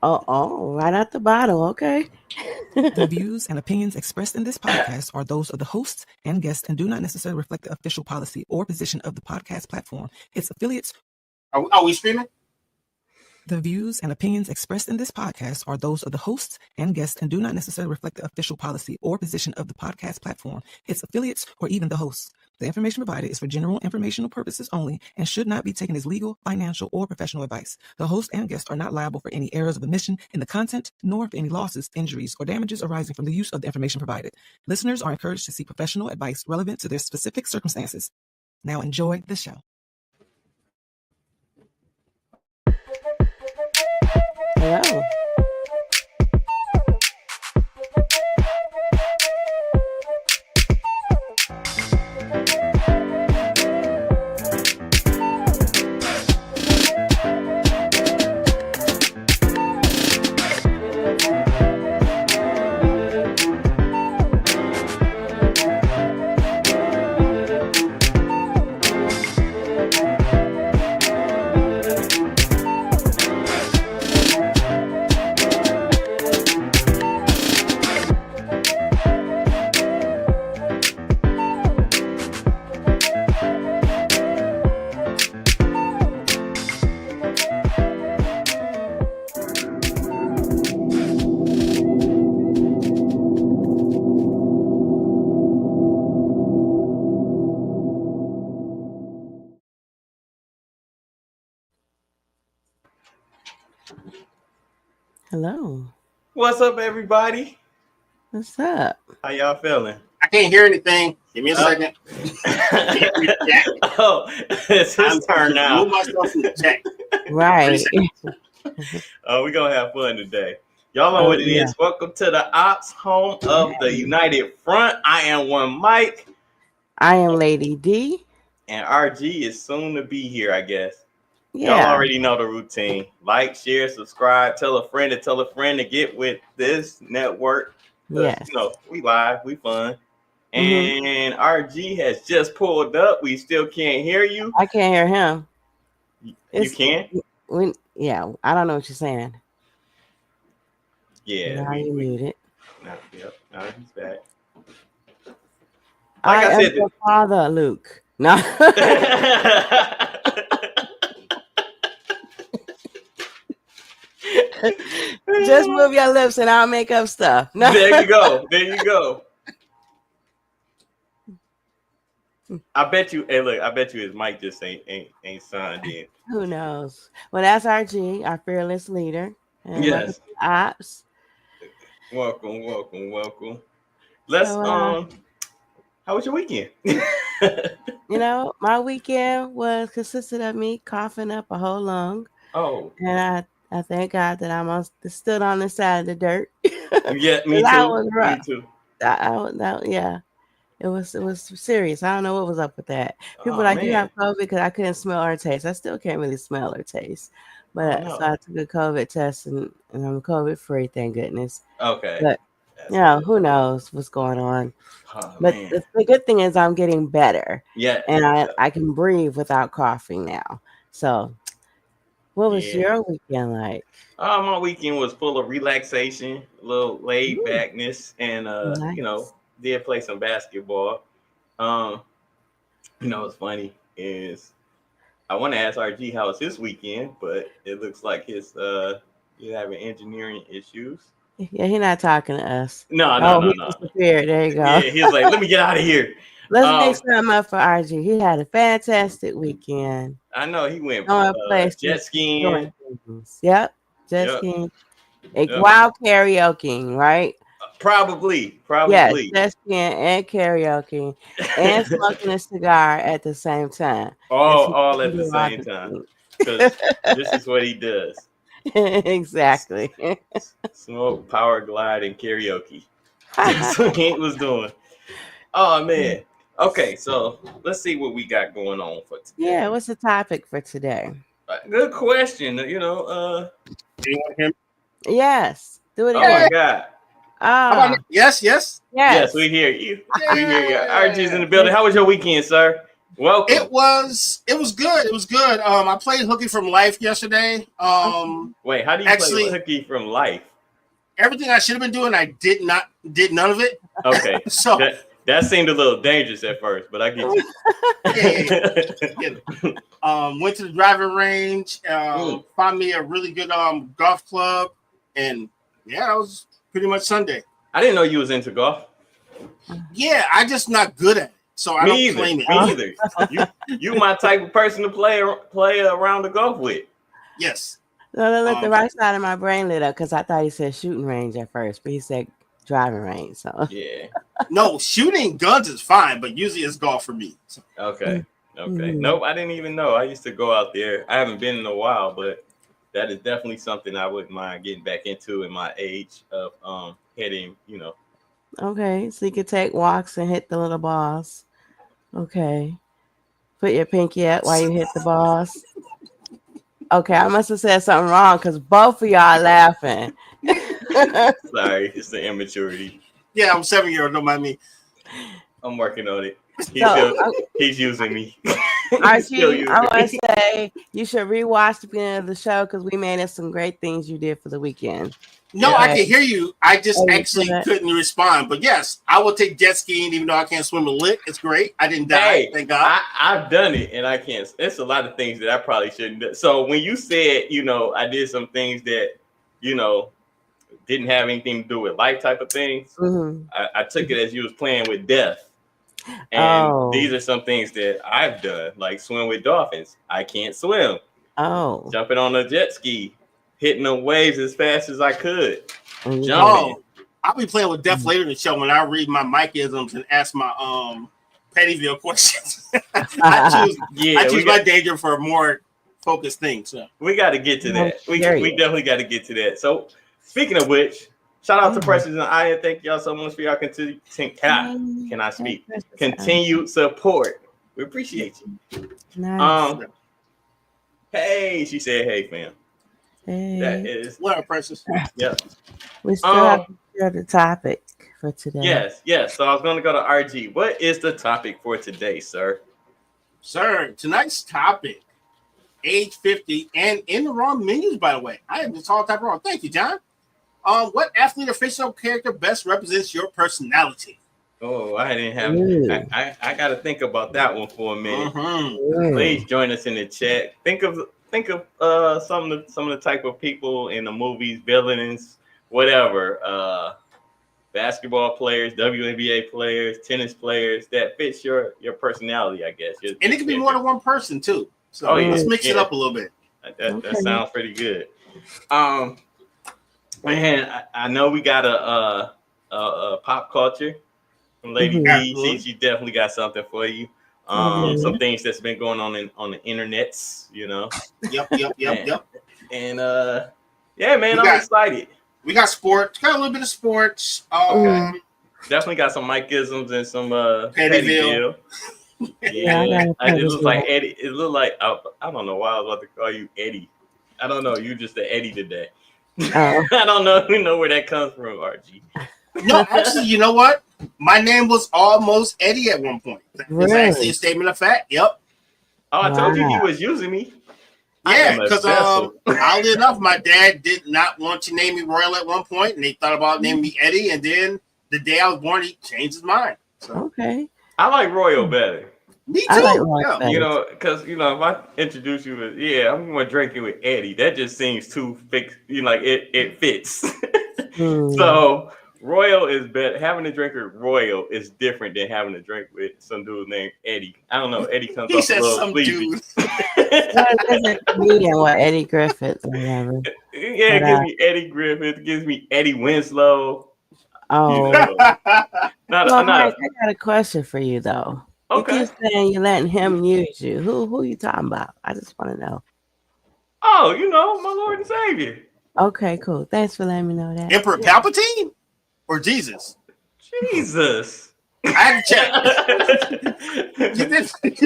Oh, right at the bottom. Okay. The views and opinions expressed in this podcast are those of the hosts and guests and do not necessarily reflect the official policy or position of the podcast platform, its affiliates. Are we streaming? The views and opinions expressed in this podcast are those of the hosts and guests and do not necessarily reflect the official policy or position of the podcast platform, its affiliates, or even the hosts. The information provided is for general informational purposes only and should not be taken as legal, financial, or professional advice. The host and guests are not liable for any errors of omission in the content, nor for any losses, injuries, or damages arising from the use of the information provided. Listeners are encouraged to seek professional advice relevant to their specific circumstances. Now enjoy the show. Hello. Hello. What's up, everybody? What's up? How y'all feeling? I can't hear anything. Give me a second. Oh, it's his turn now. Move myself from the check. Right. Oh, we're gonna have fun today. Y'all know what it is. Welcome to the Ops, home of the United Front. I am one Mike. I am Lady D. And RG is soon to be here, I guess. Yeah. Y'all already know the routine. Like, share, subscribe, tell a friend to get with this network. Yes. You know, we live, we fun. And RG has just pulled up. We still can't hear you. I can't hear him. You can? I don't know what you're saying. Yeah. Now you muted. Now he's back. I am your father, Luke. No. Just move your lips and I'll make up stuff. No. There you go. I bet you his mic just ain't signed in. Who knows? Well, that's RG, our fearless leader. And yes. Ops. Welcome. Let's how was your weekend? My weekend consisted of me coughing up a whole lung. Oh. And I thank God that I'm stood on the side of the dirt. Yeah, me too. Me too. It was serious. I don't know what was up with that. People were like, you have COVID because I couldn't smell or taste. I still can't really smell or taste. But so I took a COVID test and I'm COVID free, thank goodness. Okay. But who knows what's going on. Oh, but the good thing is I'm getting better. Yeah. And I can breathe without coughing now. So what was your weekend like? My weekend was full of relaxation, a little laid backness, and nice. Did play some basketball. What's funny is I want to ask RG how was his weekend, but it looks like he's having engineering issues. Yeah, he's not talking to us. No. He disappeared. There you go. Yeah, he was like, let me get out of here. Let's make something up for RG. He had a fantastic weekend. I know he went jet skiing. Yep, jet skiing. While karaoke, right? Probably. Yes, jet skiing and karaoke and smoking a cigar at the same time. All at the same time. Because this is what he does. Exactly. Smoke, power glide, and karaoke. That's what he was doing. Oh, man. Okay, so let's see what we got going on for today. Yeah, what's the topic for today? Good question. Do you want him? Yes. Do it again. Oh, my God. Yes. Yes, we hear you. We hear you. RG's in the building. How was your weekend, sir? Welcome. It was good. It was good. I played Hooky from Life yesterday. Wait, how do you actually, play Hooky from Life? Everything I should have been doing, I did none of it. Okay, so that seemed a little dangerous at first, but I get you. Went to the driving range. Found me a really good golf club, and yeah, that was pretty much Sunday. I didn't know you was into golf. Yeah, I just not good at it, so I don't claim it. Me either. You my type of person to play around the golf with. Yes. No, look, the right side of my brain lit up because I thought he said shooting range at first, but he said driving range. So yeah. No, shooting guns is fine, but usually it's golf for me. So. Okay. Nope, I didn't even know. I used to go out there. I haven't been in a while, but that is definitely something I wouldn't mind getting back into in my age of hitting, Okay, so you can take walks and hit the little balls. Okay. Put your pinky out while you hit the balls. Okay, I must have said something wrong because both of y'all laughing. Sorry, it's the immaturity. Yeah, I'm 7-year-old. Don't mind me. I'm working on it. He's using me. Archie, I want to say you should rewatch the beginning of the show because we made it some great things you did for the weekend. No, yeah. I can hear you. I just actually couldn't respond. But yes, I will take jet skiing even though I can't swim a lick. It's great. I didn't die. Hey, thank God. I've done it and I can't. It's a lot of things that I probably shouldn't do. So when you said, I did some things that, didn't have anything to do with life type of things, I took it as you was playing with death. And these are some things that I've done, like swim with dolphins. I can't swim. Jumping on a jet ski, hitting the waves as fast as I could. Jumping. I'll be playing with death later in the show when I read my Mike-isms and ask my Pettyville questions. I choose my danger for a more focused thing. So we got to get to that. We definitely got to get to that. So speaking of which, shout out to Precious and I. Thank y'all so much for y'all continued support. We appreciate you. Nice. Hey, she said, "Hey, fam." Hey. That is what up, Precious. Yeah. We still have to share the topic for today. Yes. So I was going to go to RG. What is the topic for today, sir? Sir, tonight's topic: age 50 and in the wrong menus. By the way, I have this all type wrong. Thank you, John. What athlete or fictional character best represents your personality? Oh, I didn't have. I got to think about that one for a minute. Please join us in the chat. Think of some of the type of people in the movies, villains, whatever. Basketball players, WNBA players, tennis players that fits your personality, I guess. And it can be more than one person too. So let's mix it up a little bit. That sounds pretty good. Man, I know we got a pop culture from Lady B. She definitely got something for you. Some things that's been going on the internets, Yep. And yeah, man, I'm excited. We got sports. Got a little bit of sports. Definitely got some Mike-isms and some Pettyville. Yeah, it looks like Eddie. It looked like I don't know why I was about to call you Eddie. I don't know. You just the Eddie today. I don't know. You know where that comes from, RG. No, actually, you know what? My name was almost Eddie at one point. It's actually a statement of fact. Yep. Oh, I told you he was using me. Yeah, because oddly enough, my dad did not want to name me Royal at one point, and they thought about naming me Eddie, and then the day I was born, he changed his mind. So. Okay. I like Royal better. Me too. Because if I introduce you with, I'm going to drink it with Eddie. That just seems too fixed. It fits. So Royal is better. Having a drink with Royal is different than having a drink with some dude named Eddie. I don't know. Eddie comes off a little sleazy. Eddie Griffith or whatever. Yeah, it gives me Eddie Griffith. It gives me Eddie Winslow. Mike, I got a question for you though. Okay. You keep saying you're letting him use you. Who you talking about? I just want to know. Oh, my Lord and Savior. Okay, cool. Thanks for letting me know that. Emperor Palpatine or Jesus? Jesus. I had to check. You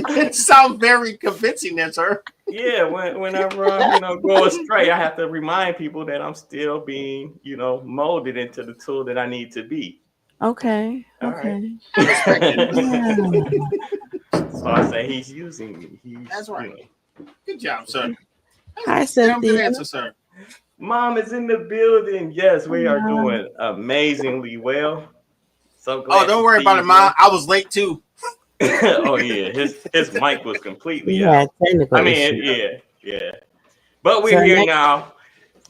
didn't sound very convincing there, sir. Yeah, whenever I'm go astray, I have to remind people that I'm still being, molded into the tool that I need to be. Okay. All right. So I say he's using me. That's right. Good job, sir. Hi, Cynthia. Good answer, sir. Mom is in the building. Yes, we are doing amazingly well. So glad. Don't worry about it, Mom. I was late too. Oh yeah, his mic was completely out. Technical issues. Yeah. But we're here now.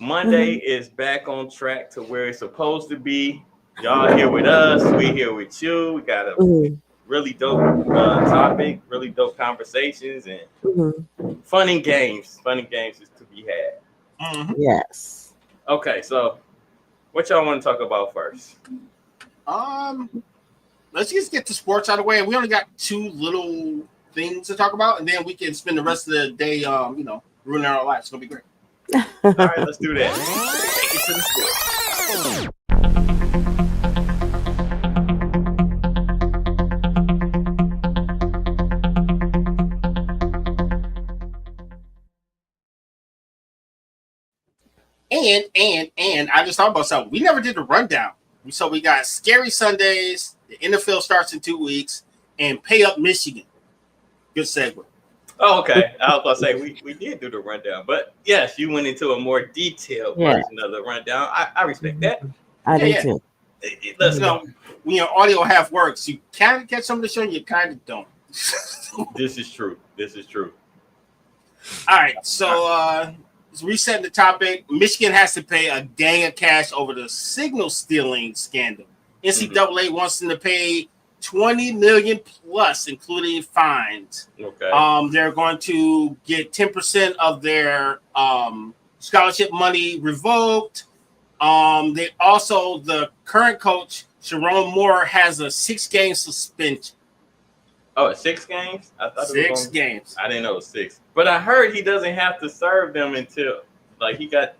Monday is back on track to where it's supposed to be. Y'all here with us. We here with you. We got a really dope topic, really dope conversations, and fun and games. Fun and games is to be had. Yes. Okay, so what y'all want to talk about first? Let's just get the sports out of the way. We only got 2 little things to talk about, and then we can spend the rest of the day, ruining our lives. It's gonna be great. All right, let's do that. Take it to the sports. And I just thought about something. We never did a rundown. So we got Scary Sundays. The NFL starts in 2 weeks, and Pay Up Michigan. Good segue. Oh, okay. I was about to say we did do the rundown, but yes, you went into a more detailed version of the rundown. I respect that. I do too. Let's go. When your audio half works, you kind of catch some of the show, you kind of don't. This is true. All right, so resetting the topic. Michigan has to pay a gang of cash over the signal stealing scandal. NCAA wants them to pay $20 million plus, including fines. Okay. They're going to get 10% of their scholarship money revoked. They also, the current coach Sharon Moore has a 6-game suspension. Oh, 6 games? I thought 6 games. I didn't know it was 6. But I heard he doesn't have to serve them until he can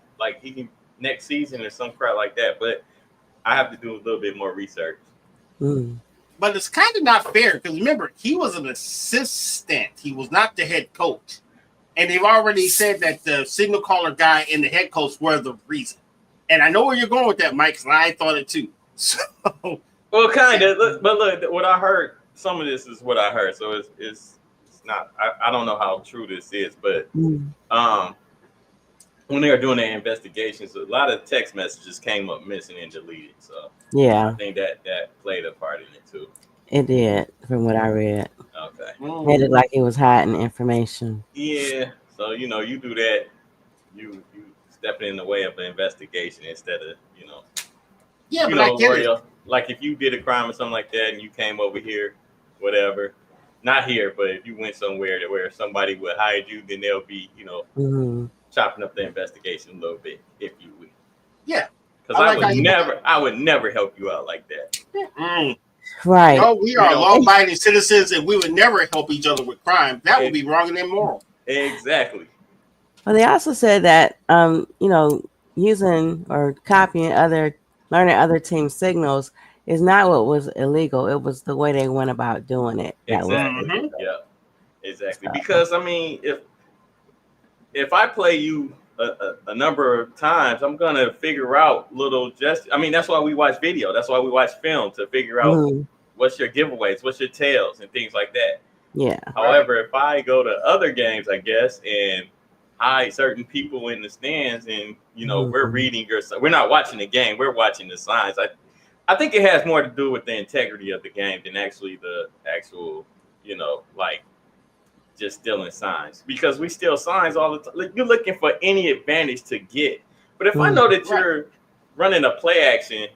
next season or some crap like that. But I have to do a little bit more research. But it's kind of not fair because remember, he was an assistant. He was not the head coach. And they've already said that the signal caller guy and the head coach were the reason. And I know where you're going with that, Mike, because I thought it too. So, well, kind of. But look, what I heard, some of this is what I heard. So it's not, I don't know how true this is, but when they were doing their investigations, a lot of text messages came up missing and deleted. So I think that played a part in it too. It did, from what I read. Okay. Made it like he was hiding information. Yeah. So you do that, you stepping in the way of an investigation instead of Yeah, but I get it. Like if you did a crime or something like that and you came over here, whatever. Not here, but if you went somewhere where somebody would hide you, then they'll be, chopping up the investigation a little bit, if you will. Yeah. Because I would never help you out like that. Right. No, we are law-abiding citizens, and we would never help each other with crime. That would be wrong and immoral. Exactly. Well, they also said that, using or copying learning other team signals is not what was illegal. It was the way they went about doing it. Exactly. Yeah. Exactly. Because I mean, if I play you a number of times, I'm gonna figure out that's why we watch video. That's why we watch film, to figure out what's your giveaways, what's your tails, and things like that. Yeah. However, if I go to other games, I guess, and hide certain people in the stands, and we're reading we're not watching the game, we're watching the signs. I think it has more to do with the integrity of the game than actually the actual, just stealing signs, because we steal signs all the time. You're looking for any advantage to get. But if I know that you're running a play action,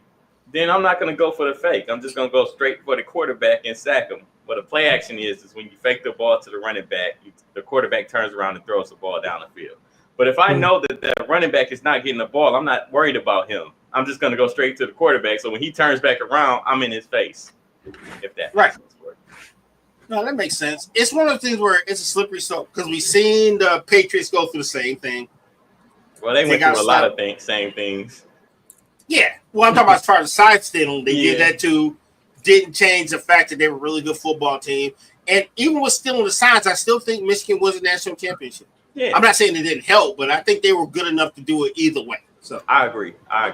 then I'm not going to go for the fake. I'm just going to go straight for the quarterback and sack him. What a play action is when you fake the ball to the running back, the quarterback turns around and throws the ball down the field. But if I know that the running back is not getting the ball, I'm not worried about him. I'm just going to go straight to the quarterback. So when he turns back around, I'm in his face. If that makes sense for you. No, that makes sense. It's one of the things where it's a slippery slope because we've seen the Patriots go through the same thing. Well, they went through a lot of same things. Yeah. Well, I'm talking about as far as side stealing. They did that too. Didn't change the fact that they were a really good football team. And even with stealing the signs, I still think Michigan was a national championship. Yeah. I'm not saying it didn't help, but I think they were good enough to do it either way. So I agree. I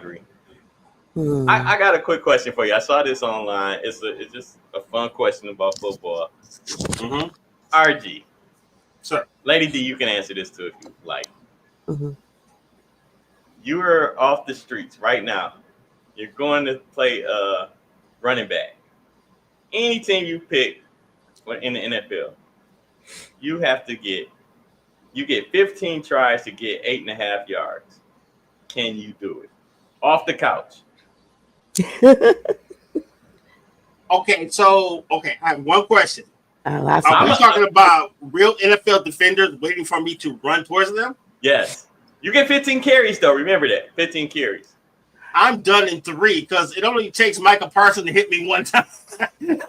got a quick question for you. I saw this online. It's just a fun question about football. Mm-hmm. RG. Sir. Lady D, you can answer this too if you like. Mm-hmm. You are off the streets right now. You're going to play running back. Any team you pick in the NFL, you get 15 tries to get 8.5 yards. Can you do it? Off the couch. Okay, I have one question. Are we questions. talking about real NFL defenders waiting for me to run towards them? Yes. You get 15 carries, though. Remember that. 15 carries. I'm done in 3 because it only takes Micah Parsons to hit me one time.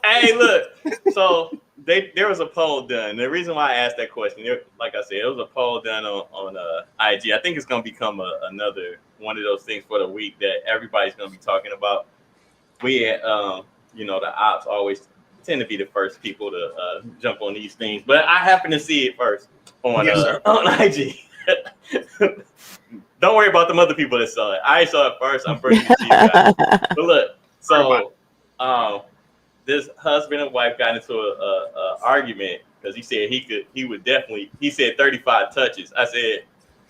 Hey, look. So there was a poll done. The reason why I asked that question, like I said, it was a poll done on IG. I think it's going to become another one of those things for the week that everybody's going to be talking about. We the ops always tend to be the first people to jump on these things, but I happen to see it first on IG. Don't worry about them other people that saw it. I saw it first. I'm bringing it to you guys. But look, so this husband and wife got into a argument because he said he said 35 touches.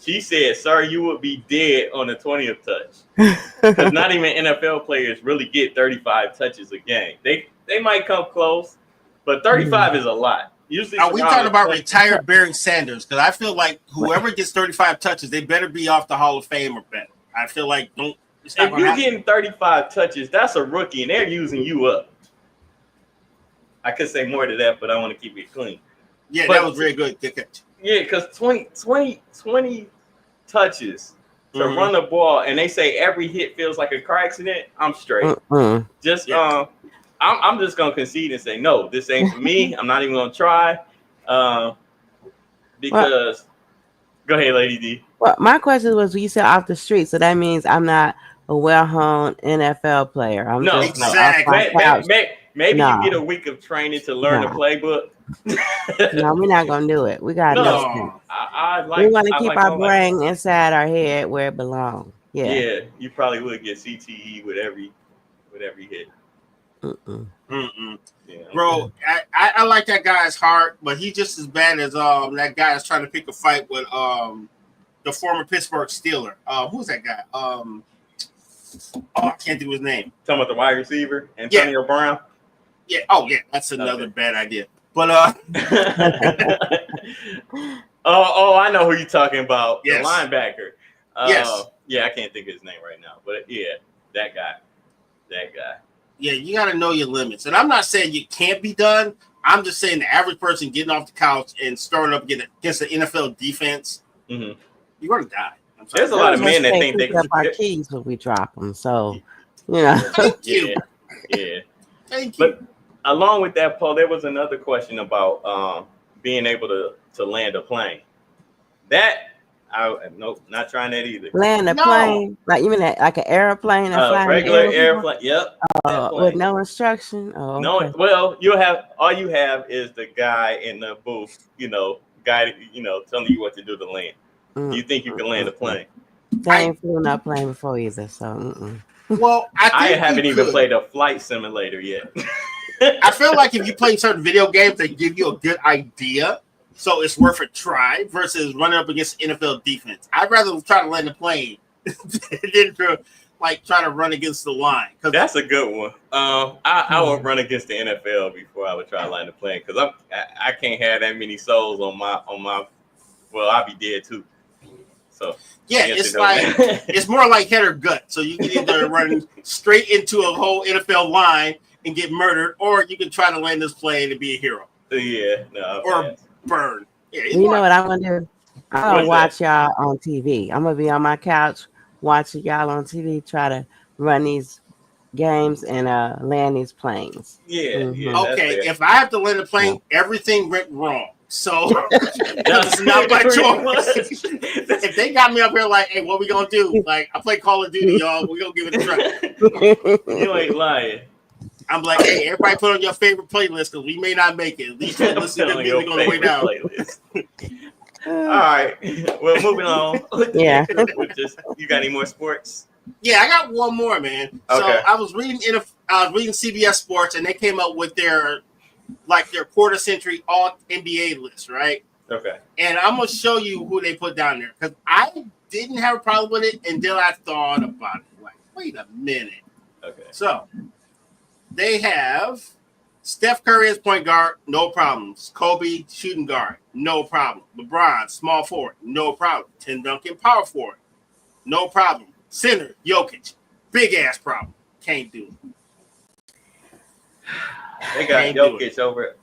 She said, sir, you would be dead on the 20th touch. Because not even NFL players really get 35 touches a game. They might come close, but 35 is a lot. Usually, are we talking about retired Barry Sanders? Because I feel like whoever gets 35 touches, they better be off the Hall of Fame or better. I feel like if you're getting 35 touches, that's a rookie, and they're using you up. I could say more to that, but I want to keep it clean. Yeah, that was very good. Good catch. Yeah, because 20 touches to run the ball, and they say every hit feels like a car accident. I'm straight. Just I'm just gonna concede and say no. This ain't for me. I'm not even gonna try. Because go ahead, Lady D. Well, my question was, you said off the street, so that means I'm not a well-honed NFL player. I'm no, just exactly. Maybe you get a week of training to learn the playbook. No, we're not gonna do it. We got we want to keep our brain inside our head where it belongs. Yeah, you probably would get CTE with every hit. Yeah. Bro, I like that guy's heart, but he's just as bad as that guy that's trying to pick a fight with the former Pittsburgh Steeler. Who's that guy? I can't do his name. Talking about the wide receiver, Antonio Brown. Yeah. That's another bad idea. But I know who you're talking about. Yes. The linebacker. Yes. Yeah, I can't think of his name right now, but yeah, that guy. Yeah, you got to know your limits, and I'm not saying you can't be done. I'm just saying the average person getting off the couch and starting up against the NFL defense, you're gonna die. There's a lot of men that think they can our keys when we drop them. So, Thank you. Yeah. Thank you. But along with that, Paul, there was another question about being able to land a plane. Nope, not trying that either. Land a plane? Like you mean like an airplane? Regular airplane. Yep. With no instruction. Oh, no. Well, all you have is the guy in the booth. Telling you what to do to land. You think you can land a plane? I ain't flew no plane before either. So. Well, I haven't even played a flight simulator yet. I feel like if you play certain video games, they give you a good idea. So it's worth a try versus running up against NFL defense. I'd rather try to land a plane than to try to run against the line. That's a good one. I would run against the NFL before I would try to land a plane because I can't have that many souls on my. Well, I'll be dead too. So yeah, it's more like head or gut. So you can either run straight into a whole NFL line and get murdered, or you can try to land this plane and be a hero. Yeah, no. Or burn. Yeah, you know what I'm gonna do? I'm gonna watch y'all on TV. I'm gonna be on my couch watching y'all on TV try to run these games and land these planes. Yeah. Okay, if I have to land a plane, everything went wrong. So that's not my choice. If they got me up here like, hey, what we gonna do? Like, I play Call of Duty, y'all. We gonna give it a try. You ain't lying. I'm like, hey, everybody put on your favorite playlist because we may not make it. At least you listen to the music on the way down. All right. Well, moving on. Yeah. You got any more sports? Yeah, I got one more, man. So okay. I was reading I was reading CBS Sports, and they came up with their quarter century all NBA list, right? Okay. And I'm gonna show you who they put down there because I didn't have a problem with it until I thought about it. Like, wait a minute. Okay. So they have Steph Curry as point guard, no problems. Kobe shooting guard, no problem. LeBron small forward, no problem. Tim Duncan power forward, no problem. Center Jokic, big ass problem. Can't do it. They got Jokic over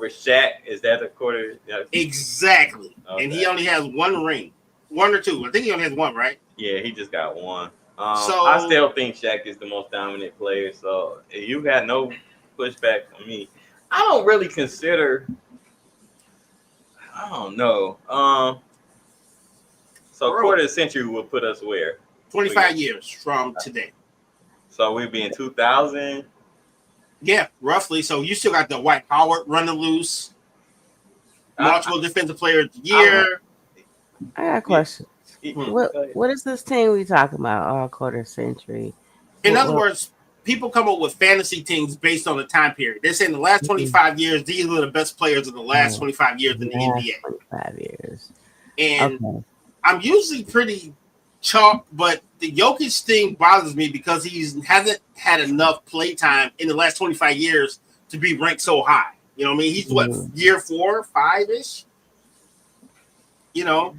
Shaq. Is that a quarter? Exactly. Okay. And he only has one ring. One or two. I think he only has one, right? Yeah, he just got one. So I still think Shaq is the most dominant player. So you got no pushback from me. I don't really consider. I don't know. So quarter century will put us where? 25 years from today. So we'd be in 2000. Yeah, roughly. So you still got the Dwight Howard running loose. Multiple defensive player of the year. I got questions. What is this team we talking about all quarter century? In other words, people come up with fantasy teams based on the time period. They're saying the last 25 years, these are the best players of the last 25 years in the NBA. 25 years. And I'm usually pretty chalk, but the Jokic thing bothers me because he hasn't had enough play time in the last 25 years to be ranked so high. You know what I mean? He's year 4, 5-ish? You know?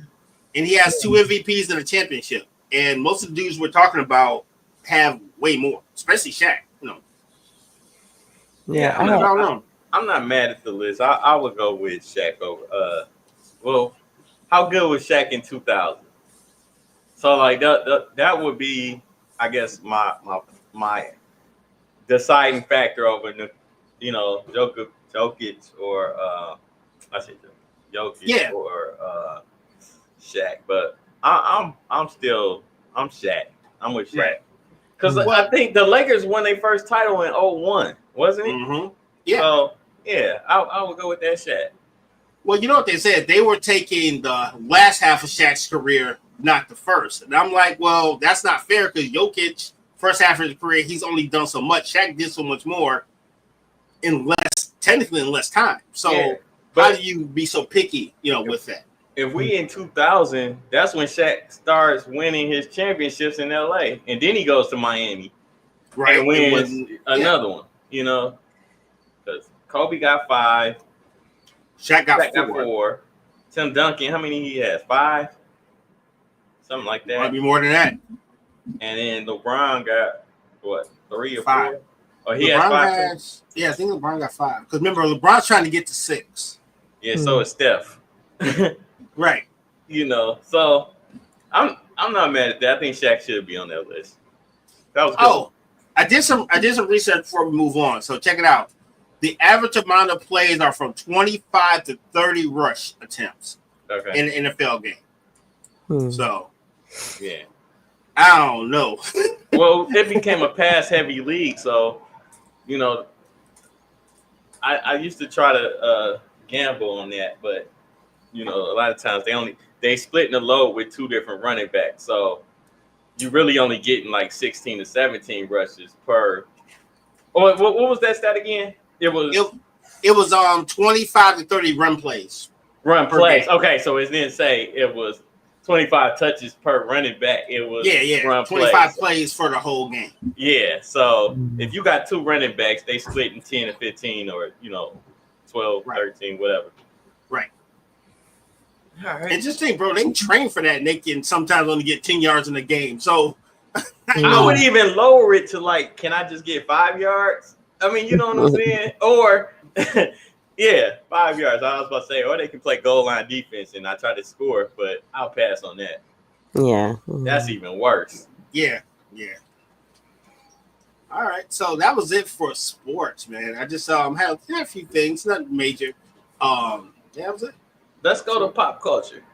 And he has 2 MVPs and a championship. And most of the dudes we're talking about have way more, especially Shaq. You know? Yeah, I'm not mad at the list. I would go with Shaq over. Well, how good was Shaq in 2000? So like that would be, I guess, my deciding factor over Jokic or I say Jokic or Shaq. But I'm Shaq. I'm with Shaq. Because I think the Lakers won their first title in 2001, wasn't it? Mm-hmm. Yeah. So yeah, I would go with that Shaq. Well, you know what they said? They were taking the last half of Shaq's career, not the first. And I'm like, well, that's not fair because Jokic, first half of his career, he's only done so much. Shaq did so much more technically in less time. So how do you be so picky, with that? If we in 2000, that's when Shaq starts winning his championships in LA. And then he goes to Miami. Right. And wins another one, Because Kobe got 5. Shaq got 4. Tim Duncan, how many he has? 5? Something like that. Might be more than that. And then LeBron got, 3 or 5? 4? Oh, he has 5 too? Yeah, I think LeBron got 5. Because remember, LeBron's trying to get to 6. Yeah, so is Steph. Right. So I'm not mad at that. I think Shaq should be on that list. That was good. Oh, I did some research before we move on. So check it out. The average amount of plays are from 25 to 30 rush attempts in an NFL game. So, yeah, I don't know. Well, it became a pass-heavy league, so I used to try to gamble on that, but a lot of times they splitting the load with 2 different running backs, so you really only getting like 16 to 17 rushes per. Oh, what was that stat again? It was 25 to 30 run plays. Run plays. Game. Okay, so it didn't say it was 25 touches per running back. It was run 25 plays for the whole game. Yeah. So if you got 2 running backs, they split in 10 to 15 or 12, 13, whatever. Right. All right. And just think, bro, they train for that and they can sometimes only get 10 yards in a game. So I would even lower it to like, can I just get 5 yards? I mean, you know what I'm saying? Or, 5 yards. I was about to say, or they can play goal line defense and I try to score, but I'll pass on that. Yeah. That's even worse. Yeah. All right. So that was it for sports, man. I just had a few things, nothing major. That was it. Let's go to pop culture.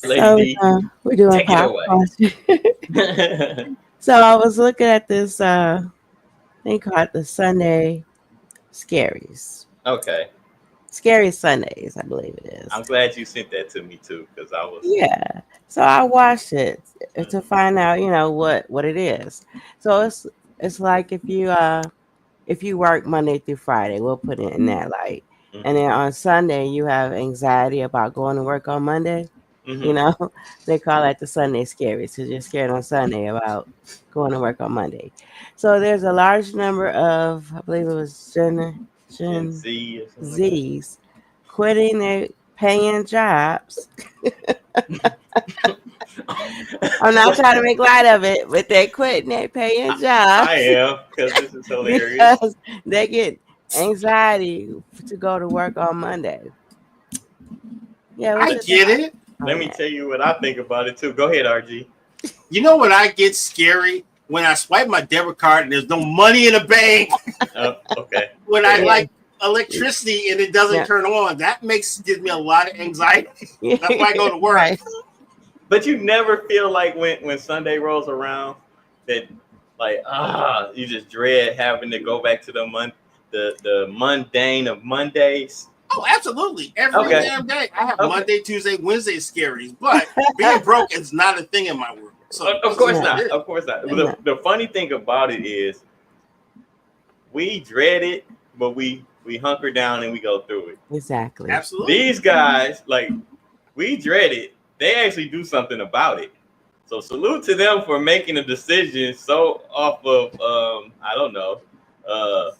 We're doing pop culture. So I was looking at this thing called the Sunday Scaries. Okay. Scary Sundays, I believe it is. I'm glad you sent that to me too, because I was. Yeah. So I watched it to Mm-hmm. find out, what it is. So it's like if you work Monday through Friday, we'll put it in that light. And then Mm-hmm. on Sunday you have anxiety about going to work on Monday. You Mm-hmm. know, they call that the Sunday scaries because you're scared on Sunday about going to work on Monday. So there's a large number of, I believe it was Gen Gen Z or something like Z's quitting their paying jobs. I'm that. not What? trying to make light of it, but they're quitting their paying I jobs am, because this is hilarious. because they get anxiety to go to work on Monday. Yeah, what's I your get thought it. Let on me that? tell you what I think about it too. Go ahead, RG. You know what I get scary when I swipe my debit card and there's no money in the bank. Okay. When I Fair. Yeah, like electricity and it doesn't yeah, turn on, that gives me a lot of anxiety. That's why I go to work. right. But you never feel like when Sunday rolls around that like you just dread having to go back to the mundane of Mondays. Oh, absolutely. Every Okay. damn day. I have Okay. Monday, Tuesday, Wednesday scaries, but being broke is not a thing in my world. So Of this is course what No, it not. is. Of course not. no, The funny thing about it is we dread it, but we hunker down and we go through it. exactly. Absolutely. These guys, like, we dread it. They actually do something about it. So salute to them for making a decision so off of I don't know, uh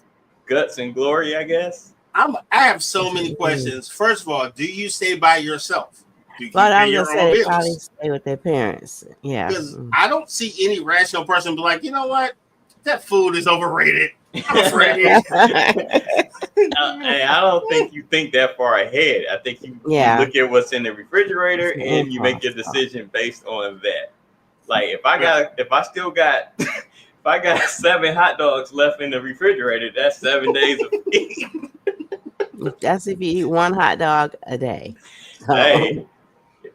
guts and glory, I guess. I have so many questions. First of all, do you stay by yourself? Do you But pay I'm gonna your say own they probably bills? stay with their parents. Yeah. Because I don't see any rational person be like, you know what? That food is overrated. I'm afraid. Hey, I don't think you think that far ahead. I think you Yeah. look at what's in the It's refrigerator an and you make impulse. your decision based on that. Like if I still got if I got 7 hot dogs left in the refrigerator, that's 7 days of eating. That's if you eat one hot dog a day. Hey, So,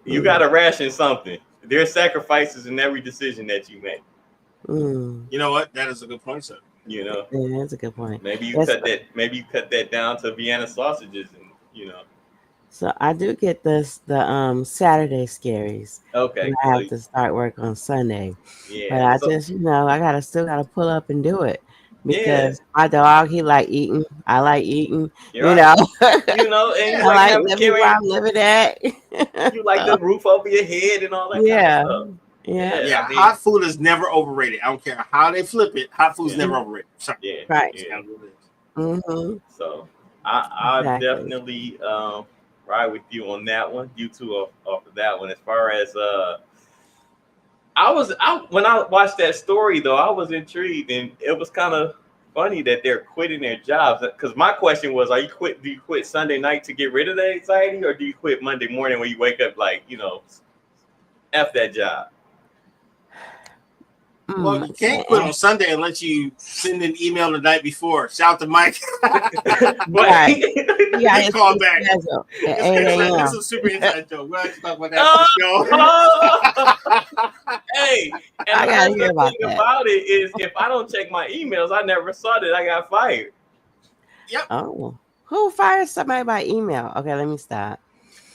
you got to ration something. There's sacrifices in every decision that you make. mm, You know what? That is a good point, sir. You know, yeah, that's a good point. maybe you That's cut that. Maybe you cut that down to Vienna sausages, and you know. so I do get the Saturday scaries when Okay, I so have to start work on Sunday. But yeah, I so just, I gotta still gotta pull up and do it yeah, because my dog, he like eating. I like eating, you're you right. know. You know, and you I like like having living where carrying. I'm living at. You like So, the roof over your head and all that kind of yeah. stuff. Yeah. Yeah, Yeah, I mean, hot food is never overrated. I don't care how they flip it. Hot food is yeah, never overrated. Sorry. yeah, Right. It's yeah. kind of what it is. Mm-hmm. So I Exactly. definitely ride with you on that one. You two off of that one. As far as I when I watched that story though, I was intrigued and it was kind of funny that they're quitting their jobs. Because my question was, do you quit Sunday night to get rid of the anxiety, or do you quit Monday morning when you wake up like f that job? Well, Mm, you I can't can't quit on ask. Sunday unless you send an email the night before. Shout to Mike. But Right. He got Good his call sleep back. schedule at It's 8 inside. This is a.m. a super inside joke. We'll have to talk about that for oh, the show. hey, and I the gotta messed hear up about thing that. about it is if I don't check my emails, I never saw that I got fired. Yep. Oh, who fires somebody by email? Okay, let me stop.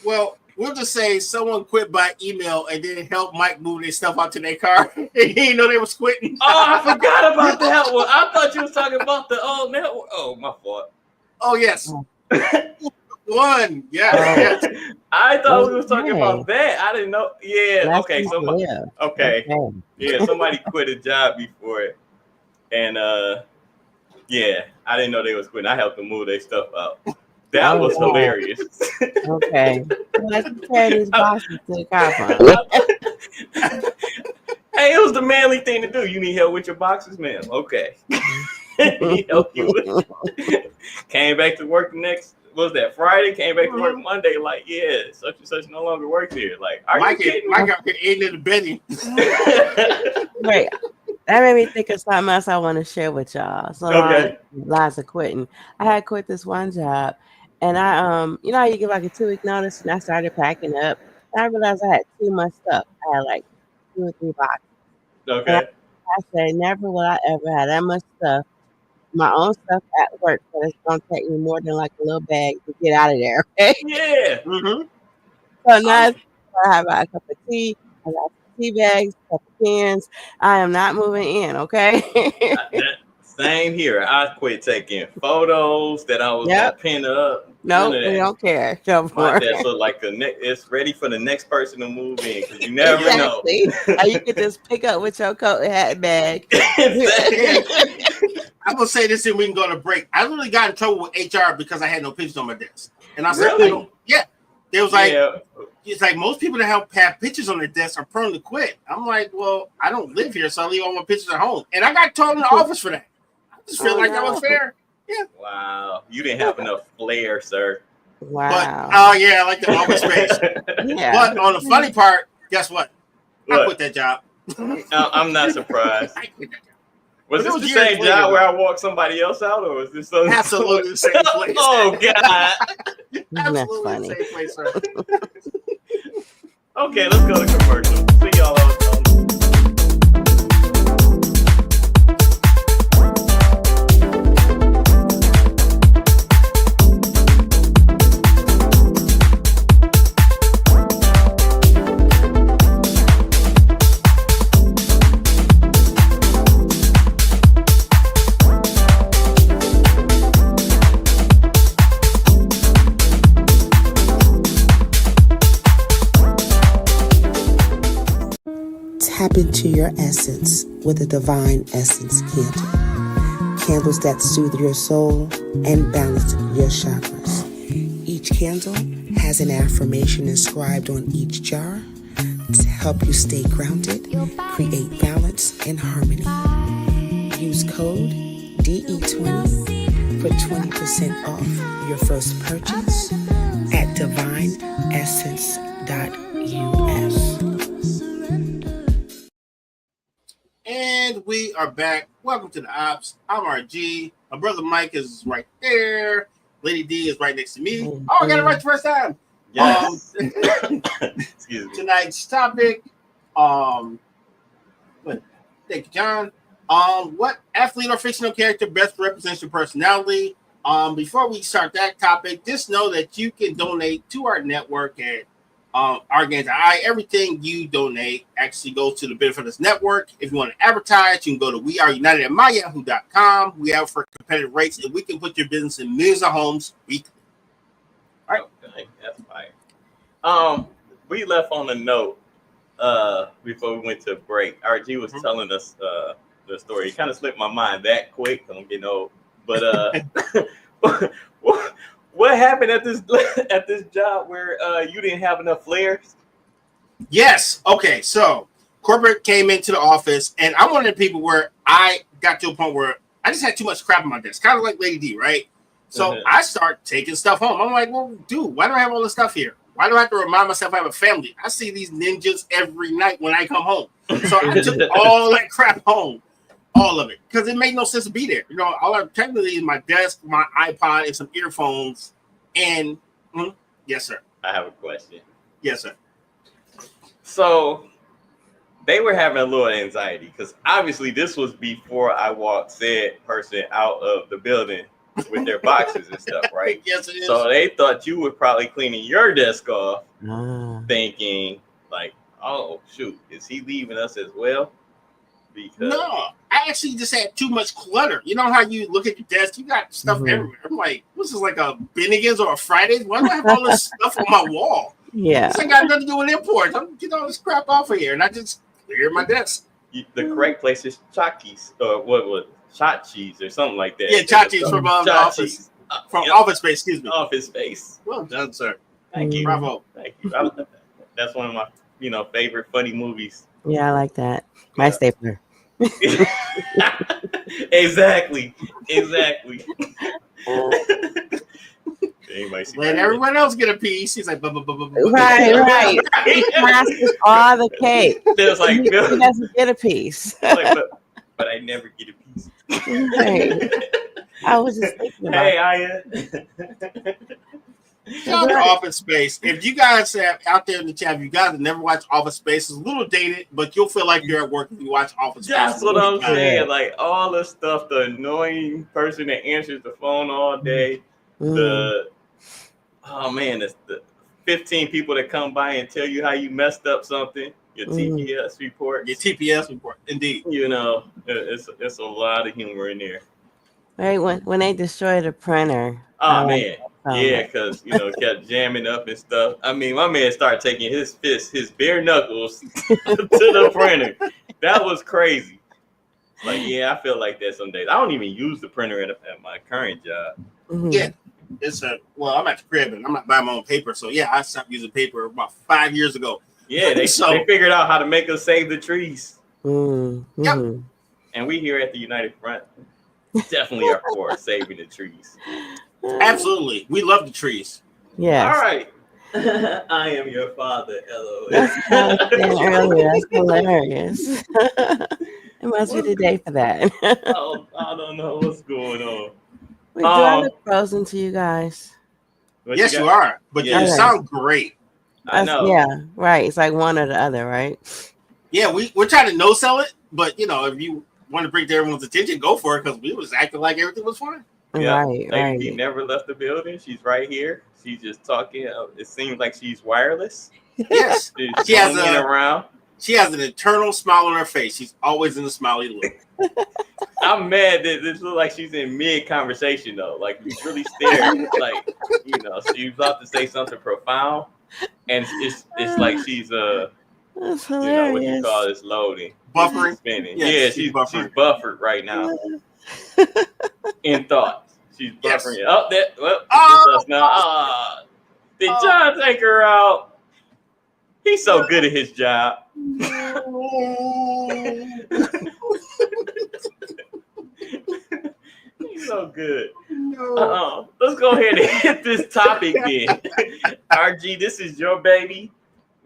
Well, we'll just say someone quit by email and then help Mike move their stuff out to their car. And he didn't know they was quitting. Oh, I forgot about that one. I thought you was talking about the old network. Oh, my fault. Oh, yes. Oh, One. Yes, oh, yes. I thought we was talking okay. about that. I didn't know. Yeah. Okay. Lessons So live. okay. Okay. Yeah. Somebody quit a job before it, and yeah, I didn't know they was quitting. I helped them move their stuff out. That Oh was wow. hilarious. Okay. So let's carry these I, boxes to the car for me. hey, it was the manly thing to do. You need help with your boxes, ma'am. Okay. He helped you with. Came back to work the next. What was that Friday? Came back to work Monday. Like, yeah, such and such no longer works here. Like, are you kidding Mike me? out here aiding and abetting. Wait, that made me think of something else I want to share with y'all. So along Okay. the lines of quitting, I had quit this one job, and how you give like a 2 week notice, and I started packing up. And I realized I had too much stuff. I had like 2 or 3 boxes, and Okay. I said, never will I ever have that much stuff my own stuff at work, but it's gonna take me more than like a little bag to get out of there. Okay. Yeah. So now I have a cup of tea. I got some tea bags, a couple pens. I am not moving in. Okay. Same here. I quit taking photos that I was gonna Yep. pin up. None Nope. of We that. don't care. No My more. desk look like it's ready for the next person to move in because you never know. Exactly. Or you could just pick up with your coat and hat bag. I'm gonna say this and we can go to break. I literally got in trouble with HR because I had no pictures on my desk. And I said, Really? yeah. They was like, Yeah. it's like most people that have pictures on their desk are prone to quit. I'm like, well, I don't live here, so I leave all my pictures at home. And I got told in the office for that. I just feel like that was fair. Yeah. Wow. You didn't have enough flair, sir. Wow. But I like the office space. Yeah. But on the funny part, guess what? I quit that job. I'm not surprised. I quit that job. Was But this the same job where I walked somebody else out, or was this something? Absolutely the same place. Oh God! Absolutely funny. the same place, sir. Okay, let's go to commercial. See y'all on. Tap into your essence with a Divine Essence candle. Candles that soothe your soul and balance your chakras. Each candle has an affirmation inscribed on each jar to help you stay grounded, create balance and harmony. Use code DE20 for 20% off your first purchase at divineessence.us. And we are back. Welcome to the Ops. I'm RG. My brother Mike is right there. Lady D is right next to me. Oh, I got it right the first time. Yes. Excuse me. Tonight's topic. Thank you, John. What athlete or fictional character best represents your personality? Before we start that topic, just know that you can donate to our network at our games. Everything you donate actually goes to the benefit of this network. If you want to advertise, you can go to weareunited@myyahoo.com. We have for competitive rates, and we can put your business in millions of homes weekly. All right, okay, that's fine. We left on a note before we went to break. RG was telling us the story. It kind of slipped my mind that quick. I'm getting old, but what happened at this job where you didn't have enough flares? Yes. Okay. So corporate came into the office, and I'm one of the people where I got to a point where I just had too much crap on my desk, kind of like Lady D, right? So I start taking stuff home. I'm like, well, dude, why do I have all this stuff here? Why do I have to remind myself I have a family? I see these ninjas every night when I come home. So I took all that crap home, all of it, because it made no sense to be there. You know, all I technically is my desk, my iPod, and some earphones. And yes, sir. I have a question. Yes, sir. So they were having a little anxiety because obviously this was before I walked said person out of the building with their boxes and stuff, right? Yes, it is. So they thought you were probably cleaning your desk off, thinking like, oh, shoot, is he leaving us as well? Because no, I actually just had too much clutter. You know how you look at your desk, you got stuff everywhere. I'm like, this is like a Bennigan's or a Fridays. Why do I have all this stuff on my wall? Yeah. This ain't got nothing to do with imports. I'm getting all this crap off of here, and I just cleared my desk. The correct place is Chaki's, or what was Chachi's or something like that. Yeah, Chachi's from office. From Office Space, excuse me. Office Space. Well done, sir. Thank you. Bravo. Thank you. That's one of my, favorite funny movies. Yeah, I like that. My stapler. Exactly. Let everyone else get a piece. He's like, right. He passes all the cake. There's like, he doesn't get a piece. Like, but I never get a piece. Right. I was just thinking about Aya. Shout out to Office Space. If you guys have out there in the chat, if you guys have never watched Office Space, it's a little dated, but you'll feel like you're at work if you watch Office Space. That's what I'm saying. Like all the stuff, the annoying person that answers the phone all day, the 15 people that come by and tell you how you messed up something, your TPS report. Your TPS report, indeed. You know, it's a lot of humor in there. Right, when they destroy the printer. Oh man. Yeah, because kept jamming up and stuff. I mean, my man started taking his bare knuckles to the printer. That was crazy. Like, yeah, I feel like that some days. I don't even use the printer at my current job. Yeah, I'm at the crib and I'm not buying my own paper. So yeah, I stopped using paper about 5 years ago. Yeah, they figured out how to make us save the trees. Yep. And we here at the United Front definitely are for saving the trees. Absolutely. We love the trees. Yeah. All right. I am your father, LOL. That's hilarious. It must be the day for that. Oh, I don't know what's going on. Wait, do I look frozen to you guys? Yes, you are. But you sound great. I know. Yeah, right. It's like one or the other, right? Yeah, we're trying to no-sell it. But, if you want to bring to everyone's attention, go for it. Because we was acting like everything was fine. Yeah, right. He never left the building. She's right here. She's just talking. It seems like she's wireless. Yes, she has around. She has an eternal smile on her face. She's always in a smiley look. I'm mad that this looks like she's in mid conversation though. Like we really staring. Like she's about to say something profound, and it's like she's That's hilarious. what you call this loading, buffering, spinning. Yes, she's buffered right now. In thought. She's buffering it. Us now. Did John take her out? He's so good at his job. He's so good. Let's go ahead and hit this topic then. RG, this is your baby.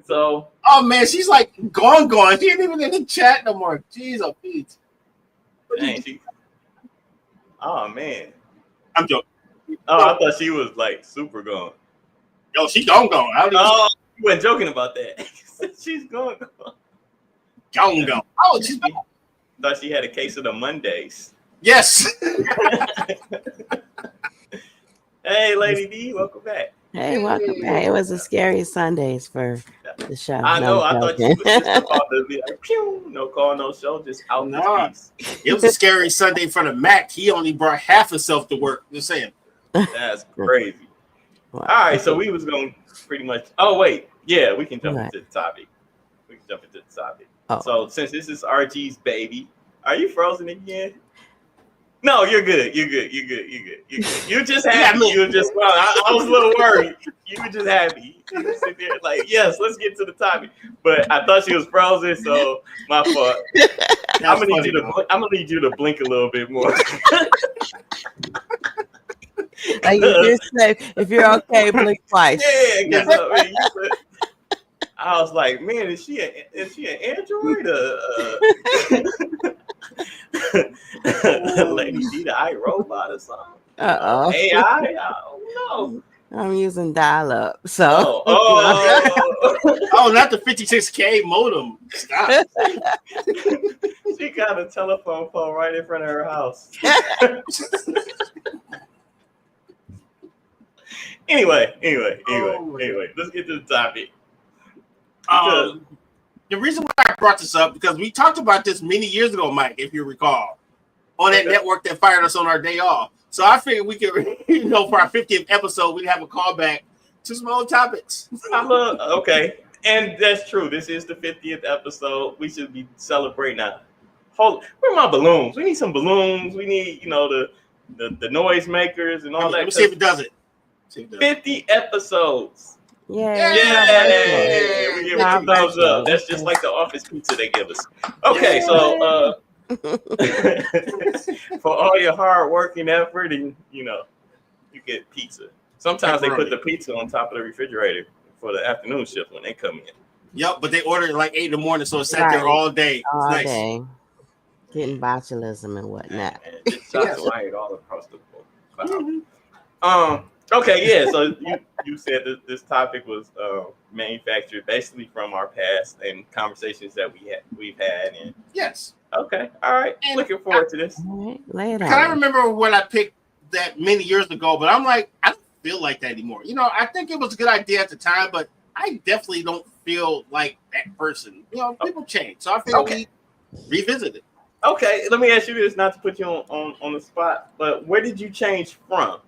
So. Oh man, she's like gone. She ain't even in the chat no more. Jeez, oh Pete. Oh man. I'm joking. Oh, I thought she was like super gone. Yo, she gone. You weren't joking about that. She's gone. Gone. Oh, she's gone. Thought she had a case of the Mondays. Yes. Hey, Lady D, welcome back. Hey, welcome back. It was a scary Sundays for the show. I know. I thought you were just about to be like, pew, no call, no show, just out this piece. It was a scary Sunday for the Mac. He only brought half himself to work. Just saying. That's crazy. Wow. All right, so we was going to pretty much. Oh wait, yeah, we can jump into the topic. Oh. So since this is RG's baby, are you frozen again? No, you're good. You're good. You just happy. You were just I was a little worried. You were just happy. You were sitting there like, yes, let's get to the topic. But I thought she was frozen, so my fault. I'm gonna need you to blink a little bit more. Like you just said, if you're okay, blink twice. Yeah, I was like, man, is she an Android? Lady D, the iRobot or something? AI? I don't know. I'm using dial-up, so. Oh, not the 56K modem. Stop. She got a telephone pole right in front of her house. Anyway, let's get to the topic. The reason why I brought this up, because we talked about this many years ago, Mike, if you recall, on that network that fired us on our day off. So I figured we could, for our 50th episode, we'd have a callback to some old topics. Okay. And that's true. This is the 50th episode. We should be celebrating now. Where are my balloons? We need some balloons. We need, the noise makers and all that. Let me see if it does it. 50 episodes. Yeah. We give it 2 thumbs up. That's just like the office pizza they give us. Okay, so for all your hard work and effort, and you get pizza. Sometimes they put the pizza on top of the refrigerator for the afternoon shift when they come in. Yep, but they ordered it like 8 a.m, so it sat there all day. All nice. day. Getting botulism and whatnot. Shots fired all across the board. Okay, yeah. So you said that this topic was manufactured basically from our past and conversations that we've had. And Yes. okay, all right. And looking forward to this. All right, lay it Because I on. remember when I picked that many years ago, but I'm like, I don't feel like that anymore. You know, I think it was a good idea at the time, but I definitely don't feel like that person. You know, people change, so I feel we revisit it. Okay, let me ask you this, not to put you on the spot, but where did you change from?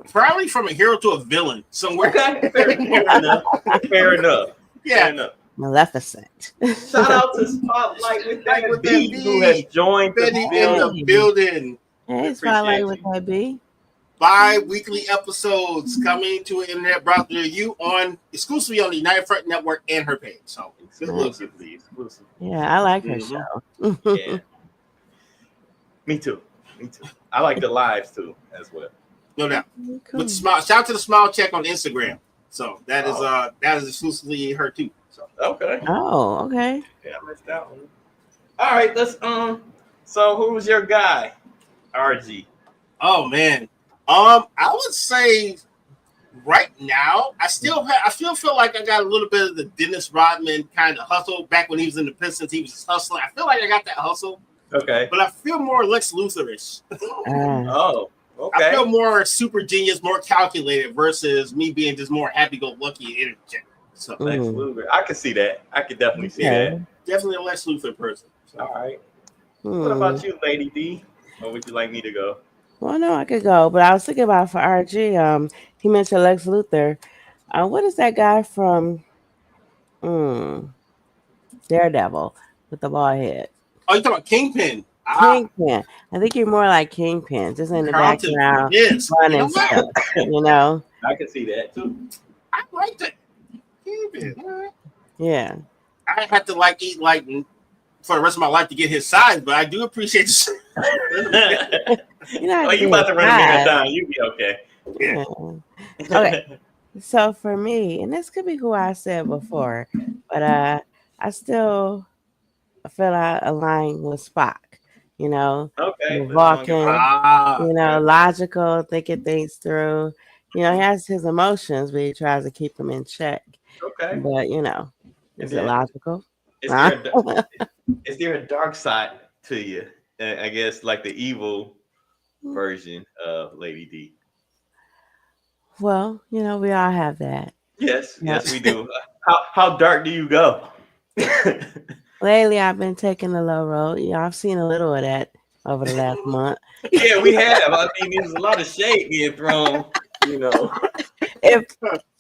Probably from a hero to a villain somewhere. Okay, fair enough. Fair enough. Yeah. Fair enough. Maleficent. Shout out to Spotlight with that B, who has joined Betty the in the building. Hey, Spotlight with that B. Bi-weekly episodes coming to an internet browser near you exclusively on the United Front Network and her page. So exclusively. Yeah, I like her show. Yeah. Me too. I like the lives too as well. No doubt. Cool. But shout out to the Smile Check on Instagram. So that is exclusively her too. So okay. Oh, okay. Yeah, I missed that one. All right, let's so who was your guy? RG. Oh man. I would say right now, I still feel like I got a little bit of the Dennis Rodman kind of hustle. Back when he was in the Pistons, he was just hustling. I feel like I got that hustle. Okay. But I feel more Lex Luthor-ish. Oh, okay. I feel more super genius, more calculated versus me being just more happy-go-lucky and energetic. So Lex Luthor. I can see that. I could definitely see that. Definitely a Lex Luthor person. So. All right. What about you, Lady D? Or would you like me to go? Well, no, I could go, but I was thinking about for RG. He mentioned Lex Luthor. What is that guy from Daredevil with the bald head? Oh, you talking about Kingpin? Kingpin. I think you're more like Kingpin, just in the background, running stuff. You know. I can see that too. I like that. Kingpin. Yeah. I have to eat for the rest of my life to get his size, but I do appreciate this. You about to run a marathon. You be okay. Yeah. Okay. So for me, and this could be who I said before, but I still feel I align with Spock. You know, Vulcan. Logical, thinking things through. You know, he has his emotions, but he tries to keep them in check. Okay. But is it logical? Is there a dark side to you? I guess like the evil version of Lady D. Well, we all have that. Yes, yes, we do. How dark do you go? Lately, I've been taking the low road. I've seen a little of that over the last month. Yeah, we have. I mean, there's a lot of shade being thrown. If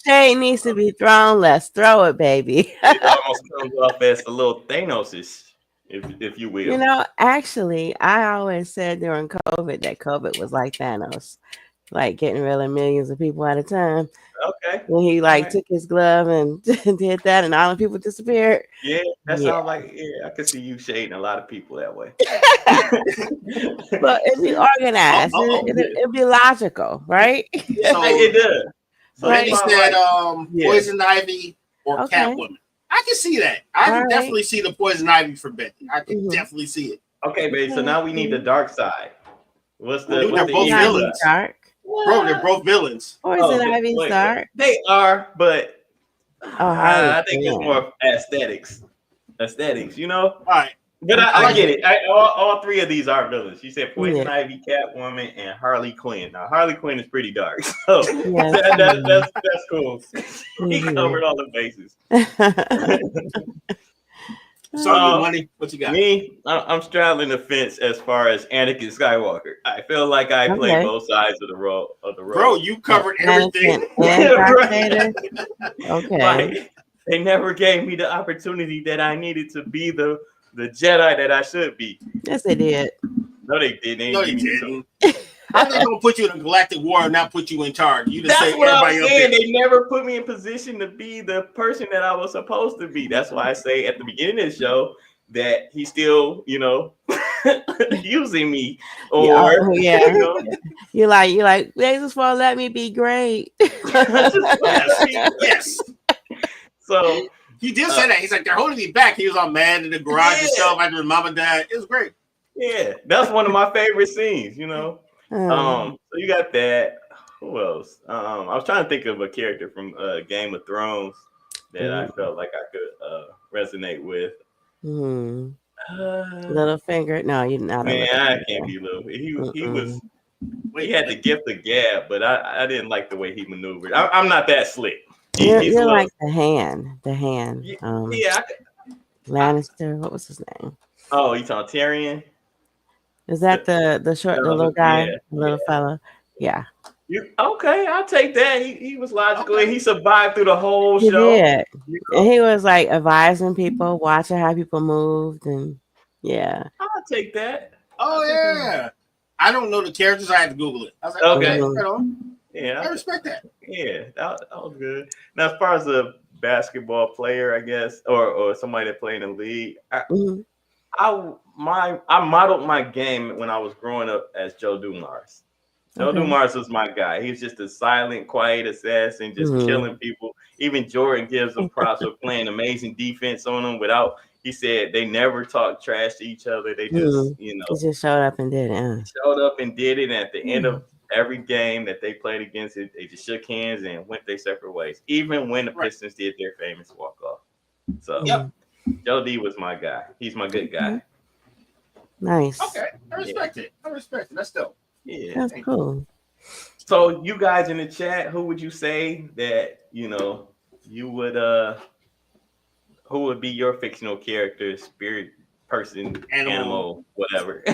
shade needs to be thrown, let's throw it, baby. It almost comes off as a little Thanos-ish, if you will. Actually, I always said during COVID that COVID was like Thanos, like getting rid of millions of people at a time. Okay. When he took his glove and did that, and all the people disappeared. Yeah, that sounds like I could see you shading a lot of people that way. But it'd be organized. It'd be logical, right? Yeah, it does. So he said Poison Ivy or Catwoman. I can see that. I can definitely see the Poison Ivy for Betty. I can definitely see it. Okay, babe. So now we need the dark side. What's the they're both villains. Dark. Bro, they're both villains. Poison Ivy's dark. They are, but I think it's more of aesthetics. All right. But I get it. All three of these are villains. She said Poison Ivy, Catwoman, and Harley Quinn. Now Harley Quinn is pretty dark, so that's cool. He covered all the bases. So Money, what you got? Me, I'm straddling the fence as far as Anakin Skywalker. I feel like I play both sides of the road. Bro, you covered everything. Okay. Right. They never gave me the opportunity that I needed to be the Jedi that I should be. Yes, they did. No, they didn't. No, they didn't. How they gonna put you in a galactic war and not put you in charge? You just That's say what everybody I'm saying. They never put me in position to be the person that I was supposed to be. That's why I say at the beginning of the show that he's still, using me. Or you're like, they just won't let me be great. Yes. So he did say that. He's like, they're holding me back. He was all mad in the garage himself after his mom and dad. It was great. Yeah, that's one of my favorite scenes, So you got that. Who else? I was trying to think of a character from Game of Thrones that I felt like I could resonate with. Littlefinger? No, you're not a Man, I Littlefinger. can't be little. He was. He had the gift of gab, but I didn't like the way he maneuvered. I'm not that slick. You're like the hand. Yeah. Lannister. What was his name? Oh, you talking Tyrion? Is that the little guy, the little fella? Yeah. Okay, I'll take that. He was logical and he survived through the whole He show. did. And he was like advising people, watching how people moved, and yeah. I'll take that. Oh yeah. I don't know the characters. I had to Google it. I was like, okay, yeah, I respect that. Yeah, that was good. Now, as far as a basketball player, I guess, or somebody that played in the league, I modeled my game when I was growing up as Joe Dumars. Joe Dumars was my guy. He's just a silent, quiet assassin, just killing people. Even Jordan gives him props for playing amazing defense on him without. He said they never talked trash to each other. They just, He just showed up and did it. Showed up and did it. And at the end of every game that they played against it, they just shook hands and went their separate ways. Even when the Pistons did their famous walk off. So Joe D was my guy. He's my good guy. Nice. Okay, I respect it. That's dope. Yeah, that's cool. So you guys in the chat, who would you say that you would who would be your fictional character, spirit, person, animal whatever?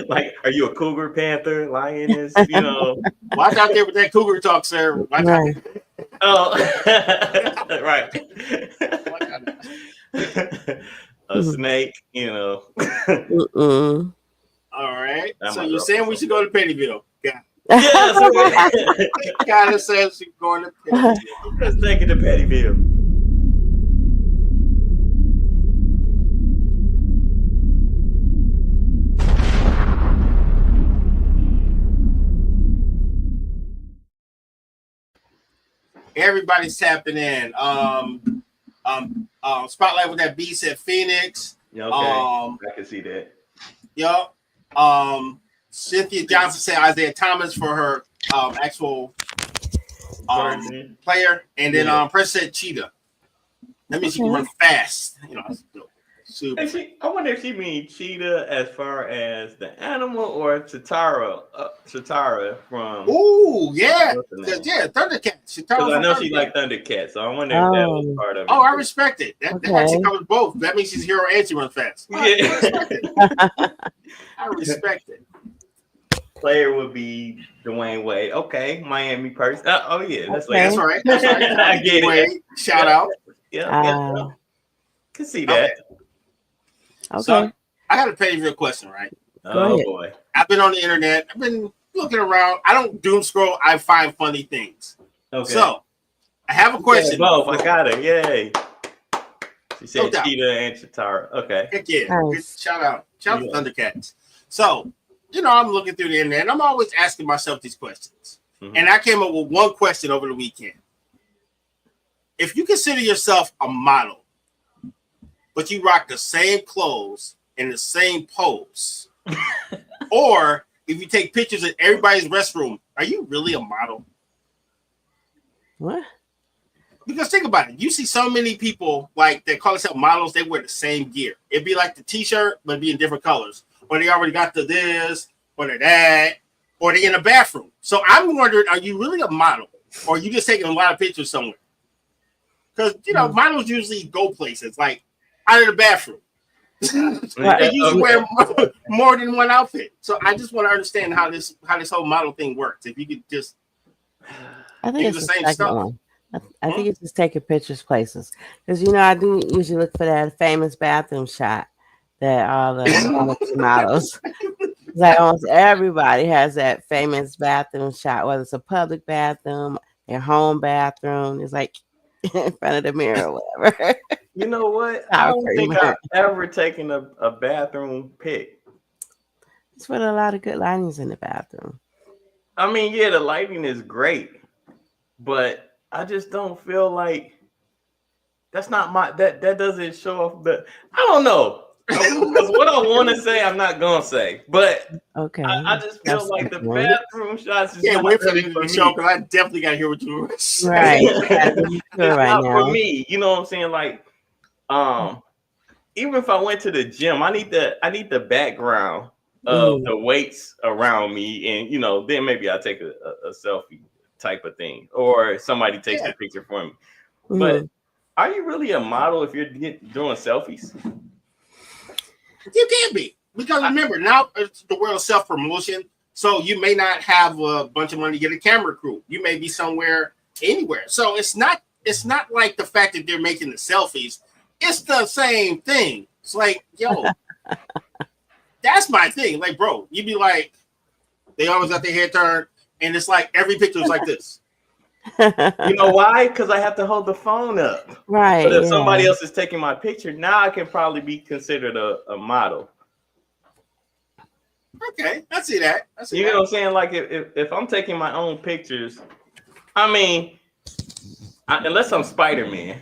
Like, are you a cougar, panther, lioness? Watch out there with that cougar talk, sir. Watch out. Oh, right. A snake, All right. So you're saying we should go to Pennyville? Yeah. Yes. Kind of says you're going to Pennyville. Let's take it to Pennyville. Everybody's tapping in. Spotlight with that B said Phoenix. Okay. I can see that. Yup. Cynthia Johnson said Isaiah Thomas for her actual player, and then Press said Cheetah. That means she can run fast. That's dope. Super. I wonder if she means cheetah as far as the animal or Chitara from. Oh yeah, Thundercats. Because I know she liked Thundercats, so I wonder if that was part of it. Oh, I respect it. That actually covers both. That means she's a hero and she runs fast. Yeah. I respect it. Player would be Dwayne Wade. Okay, Miami person. Oh yeah, that's right. I get it. Shout out. Yeah. Can see that. Okay. So I got a Pennyville question, right? Oh boy. I've been on the internet. I've been looking around. I don't doom scroll. I find funny things. Okay. So I have a question. Both. I got it. Yay. She said Cheetah and Chitara. Okay. Heck yeah. Nice. Shout out to Thundercats. So, I'm looking through the internet and I'm always asking myself these questions. Mm-hmm. And I came up with one question over the weekend. If you consider yourself a model, but you rock the same clothes and the same pose, or if you take pictures in everybody's restroom, are you really a model? What? Because think about it. You see so many people like they call themselves models. They wear the same gear. It'd be like the T-shirt, but be in different colors. Or they already got the this, or the that, or they in a bathroom. So I'm wondering, are you really a model, or are you just taking a lot of pictures somewhere? Because models usually go places like out of the bathroom. They usually wear more than one outfit. So I just want to understand how this whole model thing works. If you could just, I think it's the same stuff. I think it's just taking pictures places because I do usually look for that famous bathroom shot that all the models. Like almost everybody has that famous bathroom shot, whether it's a public bathroom, their home bathroom. It's like in front of the mirror or whatever. You know what? I don't think I've ever taken a bathroom pic. It's with a lot of good lightings in the bathroom. I mean, yeah, the lighting is great, but I just don't feel like that's not that doesn't show off. But I don't know. Because what I want to say, I'm not gonna say, but Okay. I just feel That's like the different. bathroom shots is Can't not wait for really the for show me. because I definitely got to hear what you were saying. Right. Yeah, you sure It's right not now. for me. You know what I'm saying? Like, even if I went to the gym, I need the background of the weights around me, and then maybe I'll take a selfie type of thing, or somebody takes the picture for me. But are you really a model if you're doing selfies? You can be, because remember, now it's the world of self-promotion, so you may not have a bunch of money to get a camera crew. You may be somewhere, anywhere. So it's not like the fact that they're making the selfies. It's the same thing. It's like, yo, that's my thing. Like, bro, you'd be like, they always got their head turned, and it's like every picture is like this. You know why? Because I have to hold the phone up. Right. But if somebody else is taking my picture, now I can probably be considered a model. Okay, I see that. You know what I'm saying? Like if I'm taking my own pictures, I mean, unless I'm Spider-Man,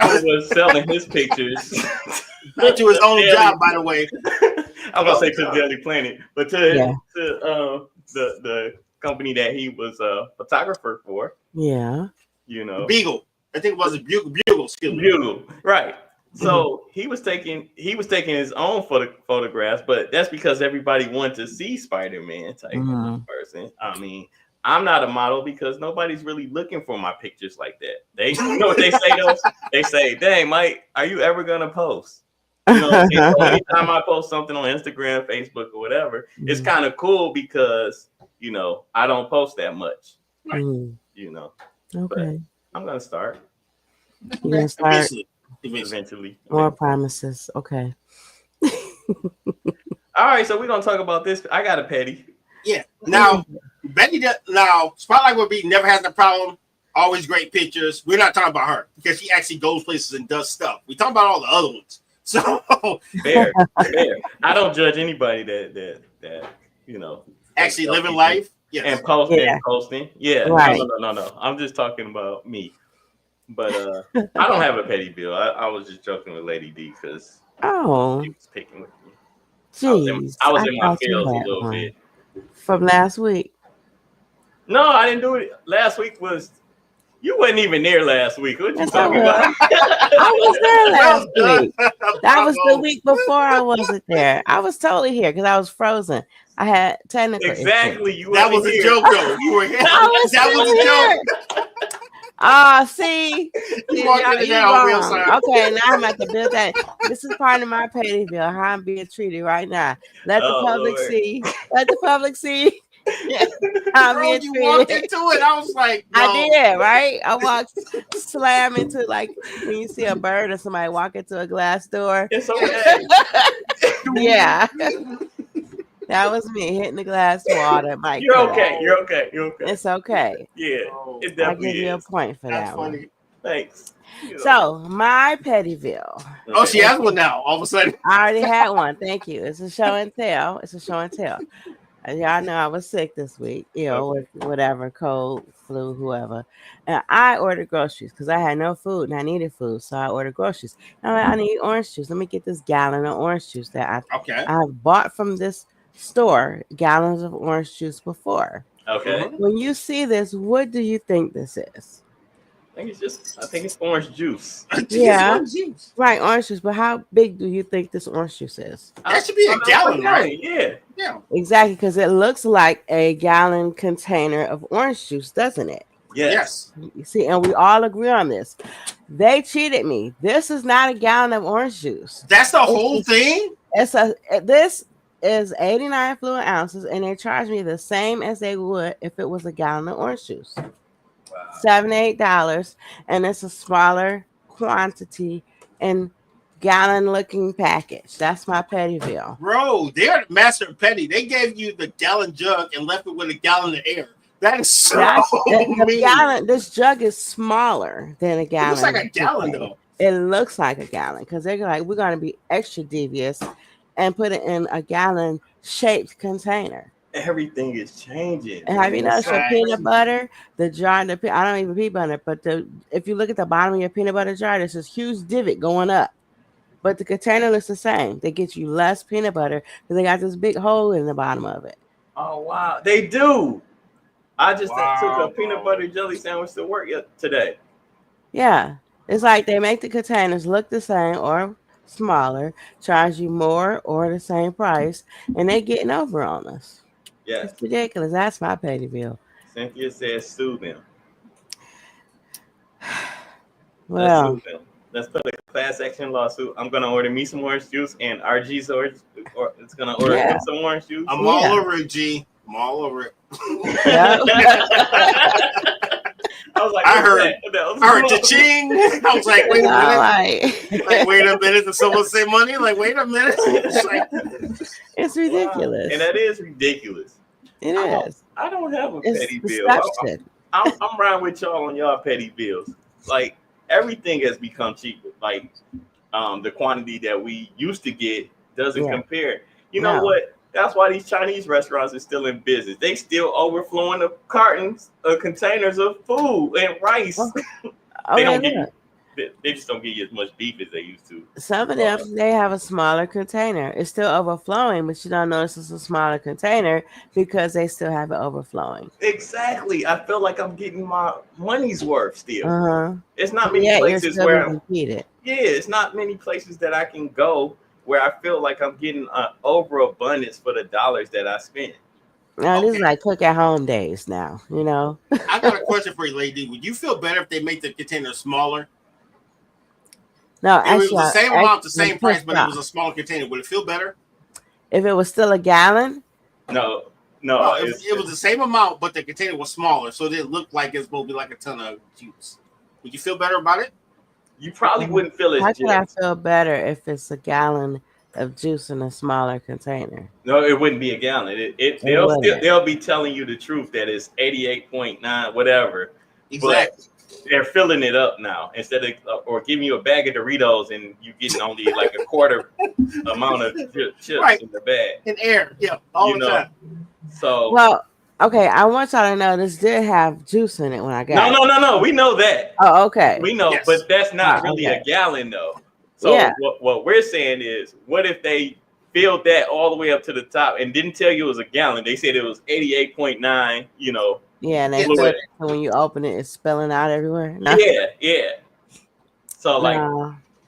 who was selling his pictures to his own job, by the way. I was gonna say to Daily Planet, but to the company that he was a photographer for. Yeah. Beagle. I think it was a Bugle. Bugle, right. So he was taking his own photographs, but that's because everybody wanted to see Spider-Man type person. I mean, I'm not a model because nobody's really looking for my pictures like that. They what they say though? They say, "Dang, Mike, are you ever gonna post?" So anytime I post something on Instagram, Facebook, or whatever, it's kind of cool because I don't post that much. Right. Okay. But I'm gonna start. You're gonna start eventually. More promises. Okay. All right, so we're gonna talk about this. I got a petty. Yeah. Now, Betty. Now, Spotlight will be never has a problem. Always great pictures. We're not talking about her because she actually goes places and does stuff. We talking about all the other ones. So fair. I don't judge anybody that actually living life. Yes. And posting. Yeah. Right. No. I'm just talking about me. But I don't have a petty bill. I was just joking with Lady D because she was picking with me. Jeez, I was in my feels a little bit. From last week. No, I didn't do it. Last week was you wasn't even there last week. What you talking about? I was there last week. That was the week before I wasn't there. I was totally here because I was frozen. I had technical issues. That was a joke, though. You were here. That was a joke. See, you walked in there on real side. Okay, now I'm at the build that. This is part of my petty bill. How I'm being treated right now. Let the public see. Let the public see. Bro, you walked into it. I was like, no. I did, right? I walked slam into like when you see a bird or somebody walk into a glass door. It's okay. Yeah. That was me hitting the glass wall. You're okay. It's okay. Yeah, it definitely I give you a point for That's that funny. one. Thanks. So my pettyville. Oh, she has one now. All of a sudden, I already had one. Thank you. It's a show and tell. Y'all know I was sick this week. With whatever, cold, flu, whoever. And I ordered groceries because I had no food and I needed food, so I ordered groceries. I need orange juice. Let me get this gallon of orange juice that I have bought from this store gallons of orange juice before. Okay. When you see this, what do you think this is? I think it's orange juice. Yeah. Orange juice. Right, orange juice. But how big do you think this orange juice is? That should be a gallon, right? Yeah. Exactly, because it looks like a gallon container of orange juice, doesn't it? Yes. You see, and we all agree on this. They cheated me. This is not a gallon of orange juice. That's the whole thing? This is 89 fluid ounces, and they charge me the same as they would if it was a gallon of orange juice. Wow. $78, and it's a smaller quantity and gallon-looking package. That's my petty bill. Bro, they're the master of petty. They gave you the gallon jug and left it with a gallon of air. That is so mean. This jug is smaller than a gallon. It looks like a gallon, though. It looks like a gallon because they're like, we're going to be extra devious and put it in a gallon-shaped container. Everything is changing. And have you noticed your peanut butter, the jar, I don't even peanut butter, but if you look at the bottom of your peanut butter jar, there's this huge divot going up. but the container looks the same. They get you less peanut butter because they got this big hole in the bottom of it. Oh wow, they do. I just took a Wow, peanut bro. butter jelly sandwich to work today. Yeah, it's like they make the containers look the same or smaller, charge you more or the same price, and they getting over on us. Yes. It's ridiculous. That's my petty bill. Cynthia says sue them. Let's Well, sue them. Let's put a class action lawsuit. I'm gonna order me some orange juice, and RG's or it's gonna order yeah, him some orange juice. I'm yeah, all over it, G. I'm all over it. yeah. I was like, I heard cha-ching. I was like, wait a minute. Like, wait a minute. Did someone say money? Like, wait a minute. It's ridiculous. And that is ridiculous. It is. I don't have a It's petty bill. deception. I'm riding with y'all on y'all petty bills. Like everything has become cheaper. Like the quantity that we used to get doesn't compare. You know what? That's why these Chinese restaurants are still in business. They still overflowing the cartons of containers of food and rice. They don't give you, they just don't give you as much beef as they used to. Some of them, they have a smaller container. It's still overflowing, but you don't notice it's a smaller container because they still have it overflowing. Exactly. I feel like I'm getting my money's worth still. Uh-huh. It's not many places where it's not many places that I can go where I feel like I'm getting an overabundance for the dollars that I spent. Now, this is like cook at home days now, you know. I got a question for you, lady. Would you feel better if they make the container smaller? No, if it was the same amount, the same price, but it was a smaller container, would it feel better? If it was still a gallon? No. If it was the same amount, but the container was smaller, so it looked like it's supposed to be like a ton of juice. Would you feel better about it? You probably wouldn't feel as How can I feel better if it's a gallon of juice in a smaller container? No, it wouldn't be a gallon. They'll be telling you the truth that it's 88.9, whatever. Exactly. But they're filling it up now instead of or giving you a bag of Doritos and you getting only like a quarter amount of chips in the bag. In air, all the time. So okay, I want y'all to know this did have juice in it when I got it. No. We know that. Oh, okay. We know, but that's not really a gallon though. So what we're saying is, what if they filled that all the way up to the top and didn't tell you it was a gallon? They said it was 88.9, you know. Yeah, and they when you open it, it's spilling out everywhere. No. Yeah. So like,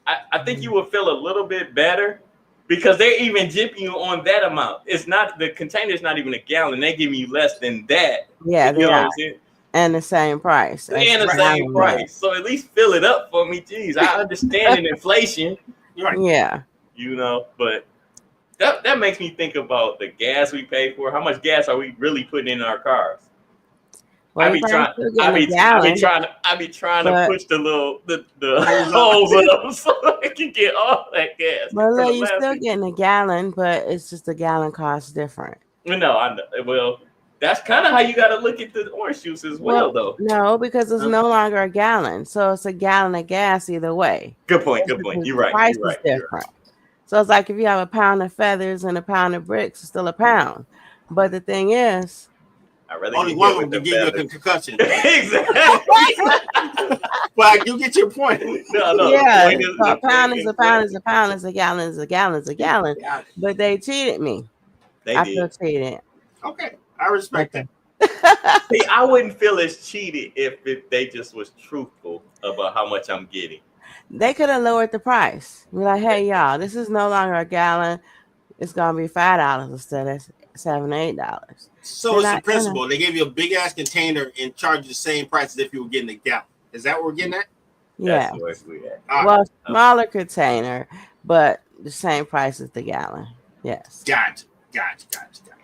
I think you would feel a little bit better because they're even jipping you on that amount. It's not the container's not even a gallon. They're giving you less than that. Yeah, you know what I'm saying? And the same price. And the same price. So at least fill it up for me. Jeez, I understand inflation. Yeah. You know, but that makes me think about the gas we pay for. How much gas are we really putting in our cars? I be trying to push the holes up so I can get all that gas. Well, you're still getting a gallon, but it's just a gallon costs different. No, I know. Well, that's kind of how you got to look at the orange juice as well, though. No, because it's no longer a gallon, so it's a gallon of gas either way. Good point. You're right. Price is different. So it's like if you have a pound of feathers and a pound of bricks, it's still a pound. But the thing is, only one of them can give you a concussion. Exactly. But I do get your point. No. Yeah, so a pound is a pound is a pound is a gallon is a gallon is a gallon. But they cheated me. I feel cheated. Okay, I respect that. See, I wouldn't feel as cheated if they just was truthful about how much I'm getting. They could have lowered the price. Be like, hey, y'all, this is no longer a gallon. It's gonna be $5 instead of $7, $8. So it's the principle. They gave you a big ass container and charge you the same price as if you were getting a gallon. Is that what we're getting at? Yeah. Well, smaller container, but the same price as the gallon. Yes. Gotcha.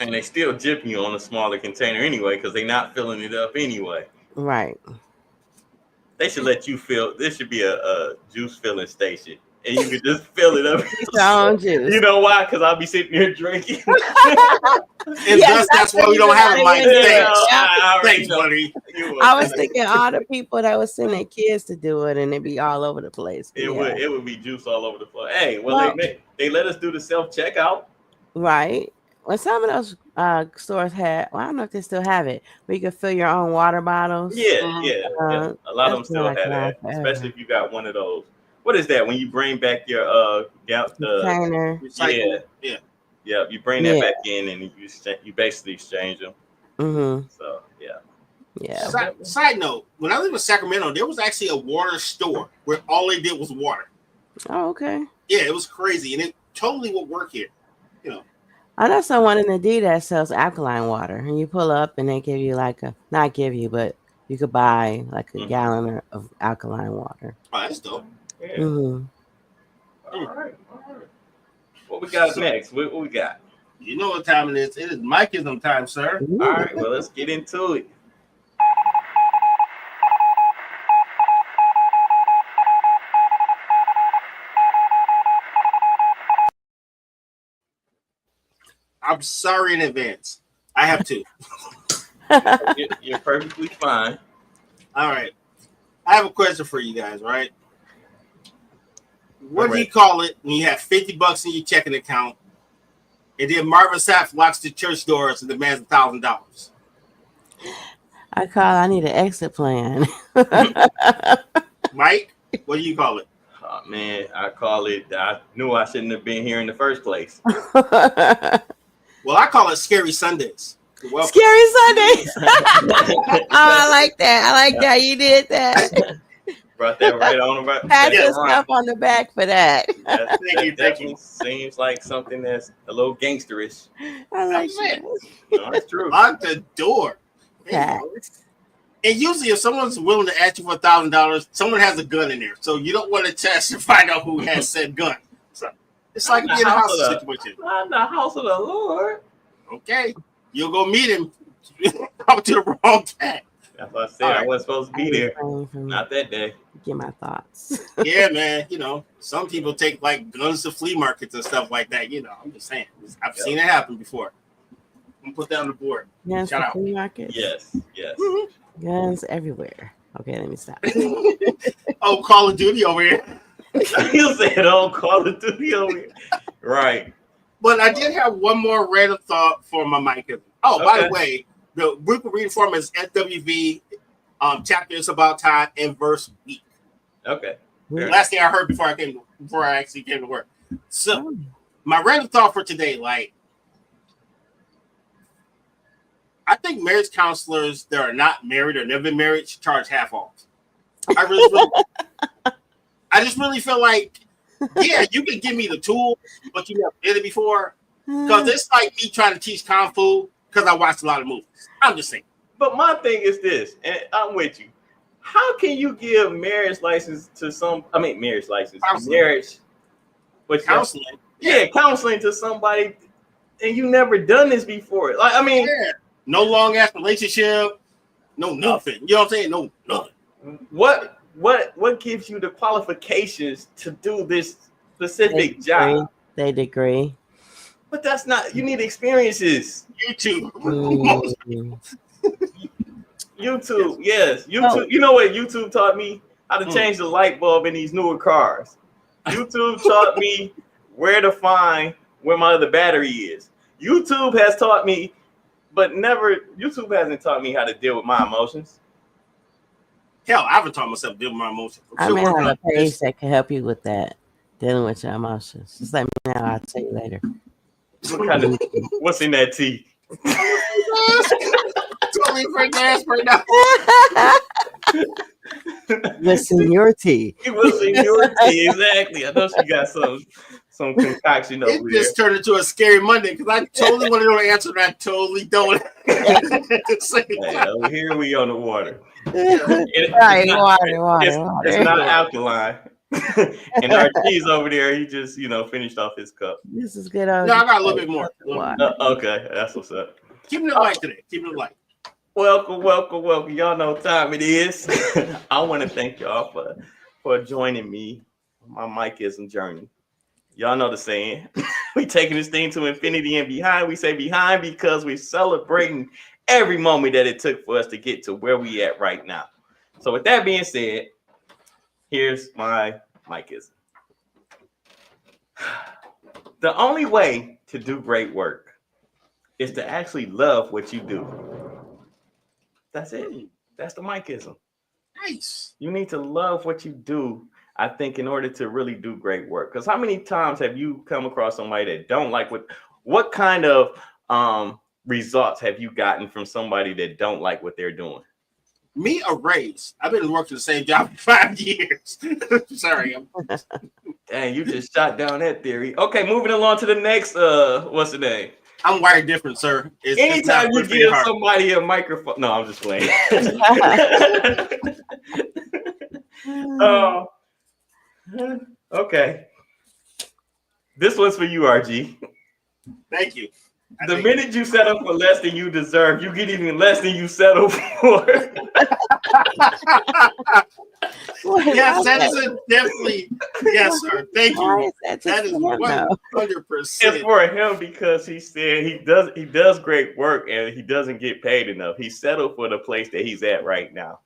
And they still jip you on a smaller container anyway because they're not filling it up anyway. Right. They should let you fill. This should be a juice filling station. And you can just fill it up. Your own juice. You know why? Because I'll be sitting here drinking. That's why we don't have a mic. Thanks, buddy. I was thinking all the people that would send their kids to do it, and it'd be all over the place. It would be juice all over the floor. Hey, they let us do the self checkout. Right. Well, some of those stores had. Well, I don't know if they still have it, where you can fill your own water bottles. Yeah. A lot of them still have that, especially if you got one of those what is that when you bring back your container. Recycle. Yeah. You bring that back in and you basically exchange them. Mm-hmm. So yeah. Side note: when I lived in Sacramento, there was actually a water store where all they did was water. Oh, okay. Yeah, it was crazy, and it totally would work here. I know someone in the D that sells alkaline water, and you pull up and they give you not give you, but you could buy like a gallon of alkaline water. Oh, that's dope. Yeah. Mm-hmm. All right. What we got next? What we got? You know what time it is? It is Mikeism time, sir. Ooh. All right. Well, let's get into it. I'm sorry in advance. I have two. You're perfectly fine. All right. I have a question for you guys, right? What do you call it when you have $50 in your checking account and then Marvin Sapp locks the church doors and demands $1,000? I need an exit plan. Mike, what do you call it? Oh, man, I call it. I knew I shouldn't have been here in the first place. Well, I call it Scary Sundays. Scary Sundays. Oh, I like that. I like that. You did that. Brought that right on. Pat yourself on the back for that. Thank you. Seems like something that's a little gangsterish. I like that. No, it's true. Lock the door. And usually, if someone's willing to ask you for $1,000, someone has a gun in there, so you don't want to test and find out who has said gun. So it's like being in a house situation. I'm the house of the Lord. Okay, you'll go meet him. Out to the wrong tag. That's what I said. I wasn't supposed to be there. Not that day. Get my thoughts. Yeah, man. Some people take like guns to flea markets and stuff like that. I'm just saying. I've seen it happen before. I'm gonna put that on the board. Guns Shout out. flea markets. Yes. Mm-hmm. Guns everywhere. Okay, let me stop. Oh, Call of Duty over here. You said, "Oh, Call of Duty over here." Right. But I did have one more random thought for my mic. Oh, okay. By the way, the week of reading form is SWV. Chapter is about time and verse week. Okay. Last thing I heard before I actually came to work. So, my random thought for today, I think marriage counselors that are not married or never been married should charge half off. I just really feel like, yeah, you can give me the tool, but you never did it before. Because it's like me trying to teach Kung Fu because I watched a lot of movies. I'm just saying. But my thing is this, and I'm with you. How can you give marriage license to marriage license, counseling. Marriage, but counseling, counseling to somebody, and you never done this before? No long ass relationship, no nothing. You know what I'm saying? No nothing. What gives you the qualifications to do this specific job? They degree. But that's not. You need experiences. YouTube. YouTube, yes. YouTube. You know what YouTube taught me? How to change the light bulb in these newer cars. YouTube taught me where to find where my other battery is. YouTube has taught me, YouTube hasn't taught me how to deal with my emotions. Hell, I haven't taught myself to deal with my emotions. I may have a page that can help you with that, dealing with your emotions. Just let me know. I'll tell you later. What's in that tea? Totally freaking ass right now. Listen, your tea. Listen, your tea, exactly. I know she got some concoction over there. It just turned into a scary Monday because I totally want to know the answer, and I totally don't. Over here we on the water. Water. It's not alkaline. And our tea's over there. He just, finished off his cup. This is good. No, I got a little bit more. Okay, that's what's up. Keeping it light today. Keeping it light. Welcome. Y'all know what time it is. I want to thank y'all for joining me on my Mikeism journey. Y'all know the saying. We taking this thing to infinity and behind. We say behind because we're celebrating every moment that it took for us to get to where we at right now. So with that being said, here's my Mikeism. The only way to do great work is to actually love what you do. That's it. That's the Mikeism. Nice. You need to love what you do. I think in order to really do great work, because how many times have you come across somebody that don't like what kind of results have you gotten from somebody that don't like what they're doing? Me, a raise. I've been working the same job for 5 years. Sorry. Dang, you just shot down that theory. Okay, moving along to the next. What's the name? I'm wired different, sir. Anytime you give somebody a microphone, no, I'm just playing. Okay. This one's for you, RG. Thank you. The minute you settle for less than you deserve, you get even less than you settle for. Yes, that is definitely. Yes, sir. Thank you. That is 100%. It's for him because he said he does great work and he doesn't get paid enough. He settled for the place that he's at right now.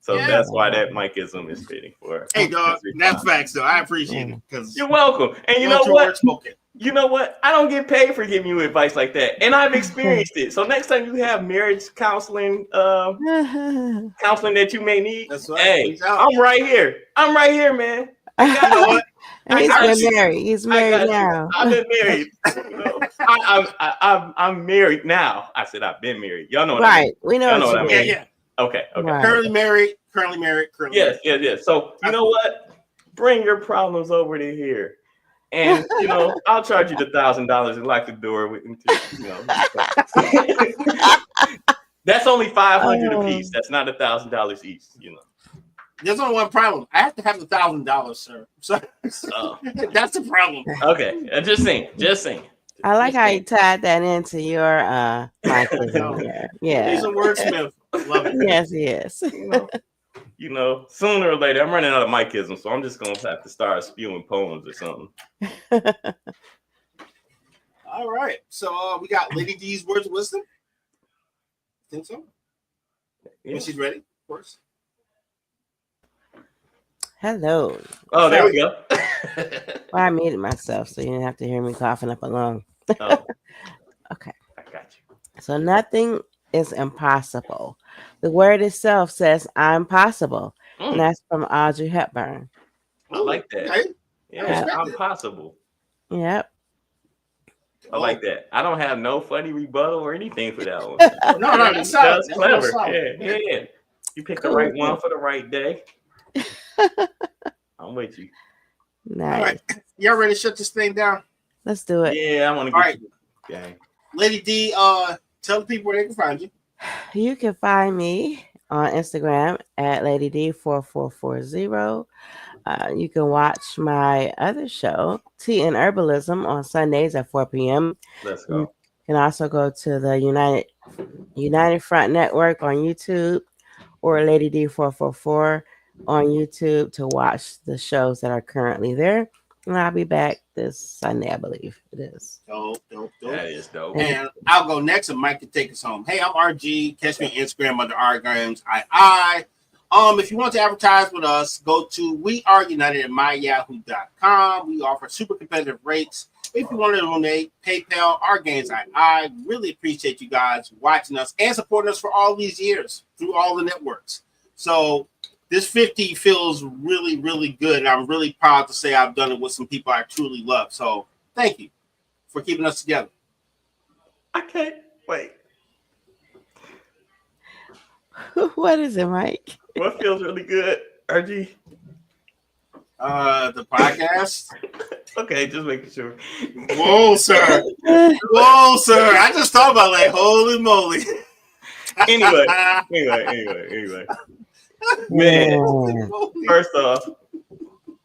So that's why that Mikeism is fitting for. Hey, dog, that's facts, though. I appreciate it because you're welcome. And you know what? You know what? I don't get paid for giving you advice like that, and I've experienced it. So next time you have marriage counseling, counseling that you may need, hey, I'm right here. I'm right here, man. You know what? He's been married. He's married now. I've been married. You know, I'm married now. I said I've been married. Y'all know what I mean. We know what I mean. Yeah. Okay. Right. Currently married. Yes. So you know what? Bring your problems over to here. And you know, I'll charge you the $1,000 and lock the door with him too. You know, that's only $500 a piece. That's not $1,000 each. You know, there's only one problem. I have to have $1,000, sir. So that's the problem. Okay, just saying. I like how you tied that into your mic. Yeah, he's a wordsmith. Love it. Yes. You know, sooner or later, I'm running out of Mikeism, so I'm just gonna have to start spewing poems or something. All right, so we got Lady D's words of wisdom. Think so? Yeah. When she's ready, of course. Hello. Oh, there we go. Well, I muted myself, so you didn't have to hear me coughing up alone. Oh. Okay. I got you. So nothing is impossible. The word itself says I'm possible. And that's from Audrey Hepburn. I like that. Okay. Yeah, I'm possible. Yep. I like that. I don't have no funny rebuttal or anything for that one. No, that's clever. Yeah. You picked the right one for the right day. I'm with you. Nice. All right. Y'all ready to shut this thing down? Let's do it. Yeah, I want to get Okay. Lady D, tell the people where they can find you. You can find me on Instagram at Lady D4440. You can watch my other show, Tea and Herbalism, on Sundays at 4 p.m. Let's go. You can also go to the United Front Network on YouTube or Lady D444 on YouTube to watch the shows that are currently there. And I'll be back this Sunday, I believe it is. Dope. That is dope. And I'll go next, and Mike can take us home. Hey, I'm RG. Catch me on Instagram under RGramsII. If you want to advertise with us, go to weareunited@myyahoo.com. We offer super competitive rates. If you want to donate, PayPal, RGramsII. Really appreciate you guys watching us and supporting us for all these years through all the networks. So this 50 feels really, really good. And I'm really proud to say I've done it with some people I truly love. So thank you for keeping us together. I can't wait. What is it, Mike? What feels really good, RG? The podcast. Okay, just making sure. Whoa, sir. I just thought about holy moly. Anyway. Man, first off,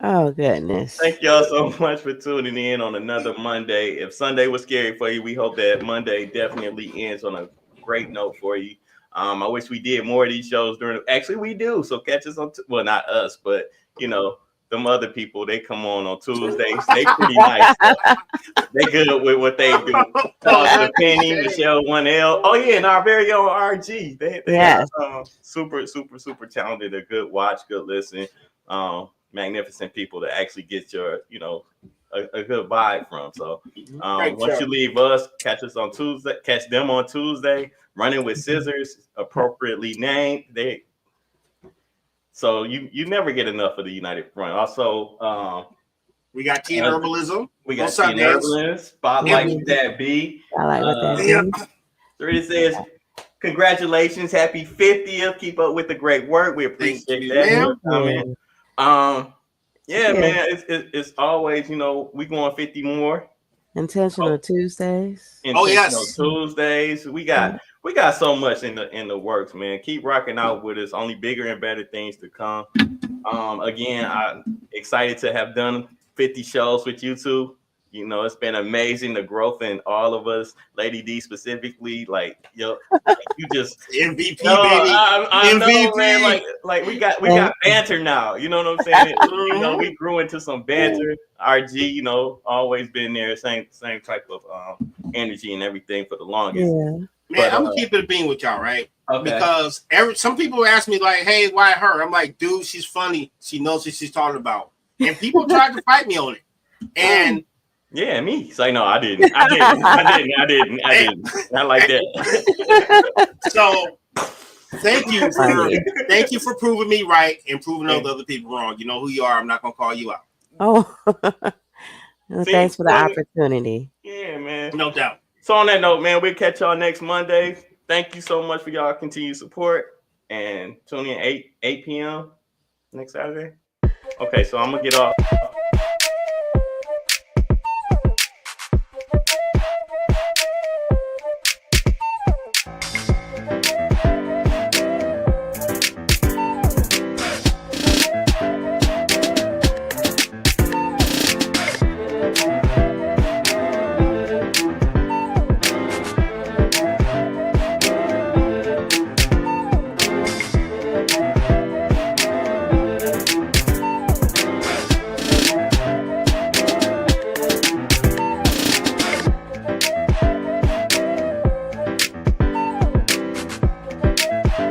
oh goodness, thank y'all so much for tuning in on another Monday. If Sunday was scary for you, we hope that Monday definitely ends on a great note for you. I wish we did more of these shows actually we do, so catch us on well, not us, but you know, them other people, they come on Tuesdays. They pretty nice. They good with what they do. The Penny, Michelle 1L. Oh yeah, and our very own RG. They are super talented. A good watch, good listen. Magnificent people to actually get your, you know, a good vibe from. So once you leave us, catch us on Tuesday. Catch them on Tuesday. Running with Scissors, appropriately named. So you never get enough of the United Front. Also, we got tea and herbalism. We got tea and herbalism. Spotlight with that B. I like what that B. Sarita says, congratulations, happy 50th. Keep up with the great work. We appreciate that. Yeah, man, it's always, we going 50 more. Intentional Tuesdays. Tuesdays. We got so much in the works, man. Keep rocking out with us. Only bigger and better things to come. Again, I'm excited to have done 50 shows with you two. It's been amazing, the growth in all of us. Lady D specifically, you just MVP, baby. I know, man. Like we got banter now. You know what I'm saying? We grew into some banter. RG, always been there. Same type of energy and everything for the longest. Yeah. Man, I'm gonna keep it a bean with y'all, right? Okay. Because some people ask me like, "Hey, why her?" I'm like, "Dude, she's funny. She knows what she's talking about." And people tried to fight me on it, and. Yeah, me. So no, I didn't. I didn't. Not like that. So thank you for proving me right and proving all the other people wrong. You know who you are. I'm not gonna call you out. Oh, thanks for the opportunity. Yeah, man. No doubt. So on that note, man, we'll catch y'all next Monday. Thank you so much for y'all continued support and tune in 8 p.m. next Saturday. Okay, so I'm gonna get off.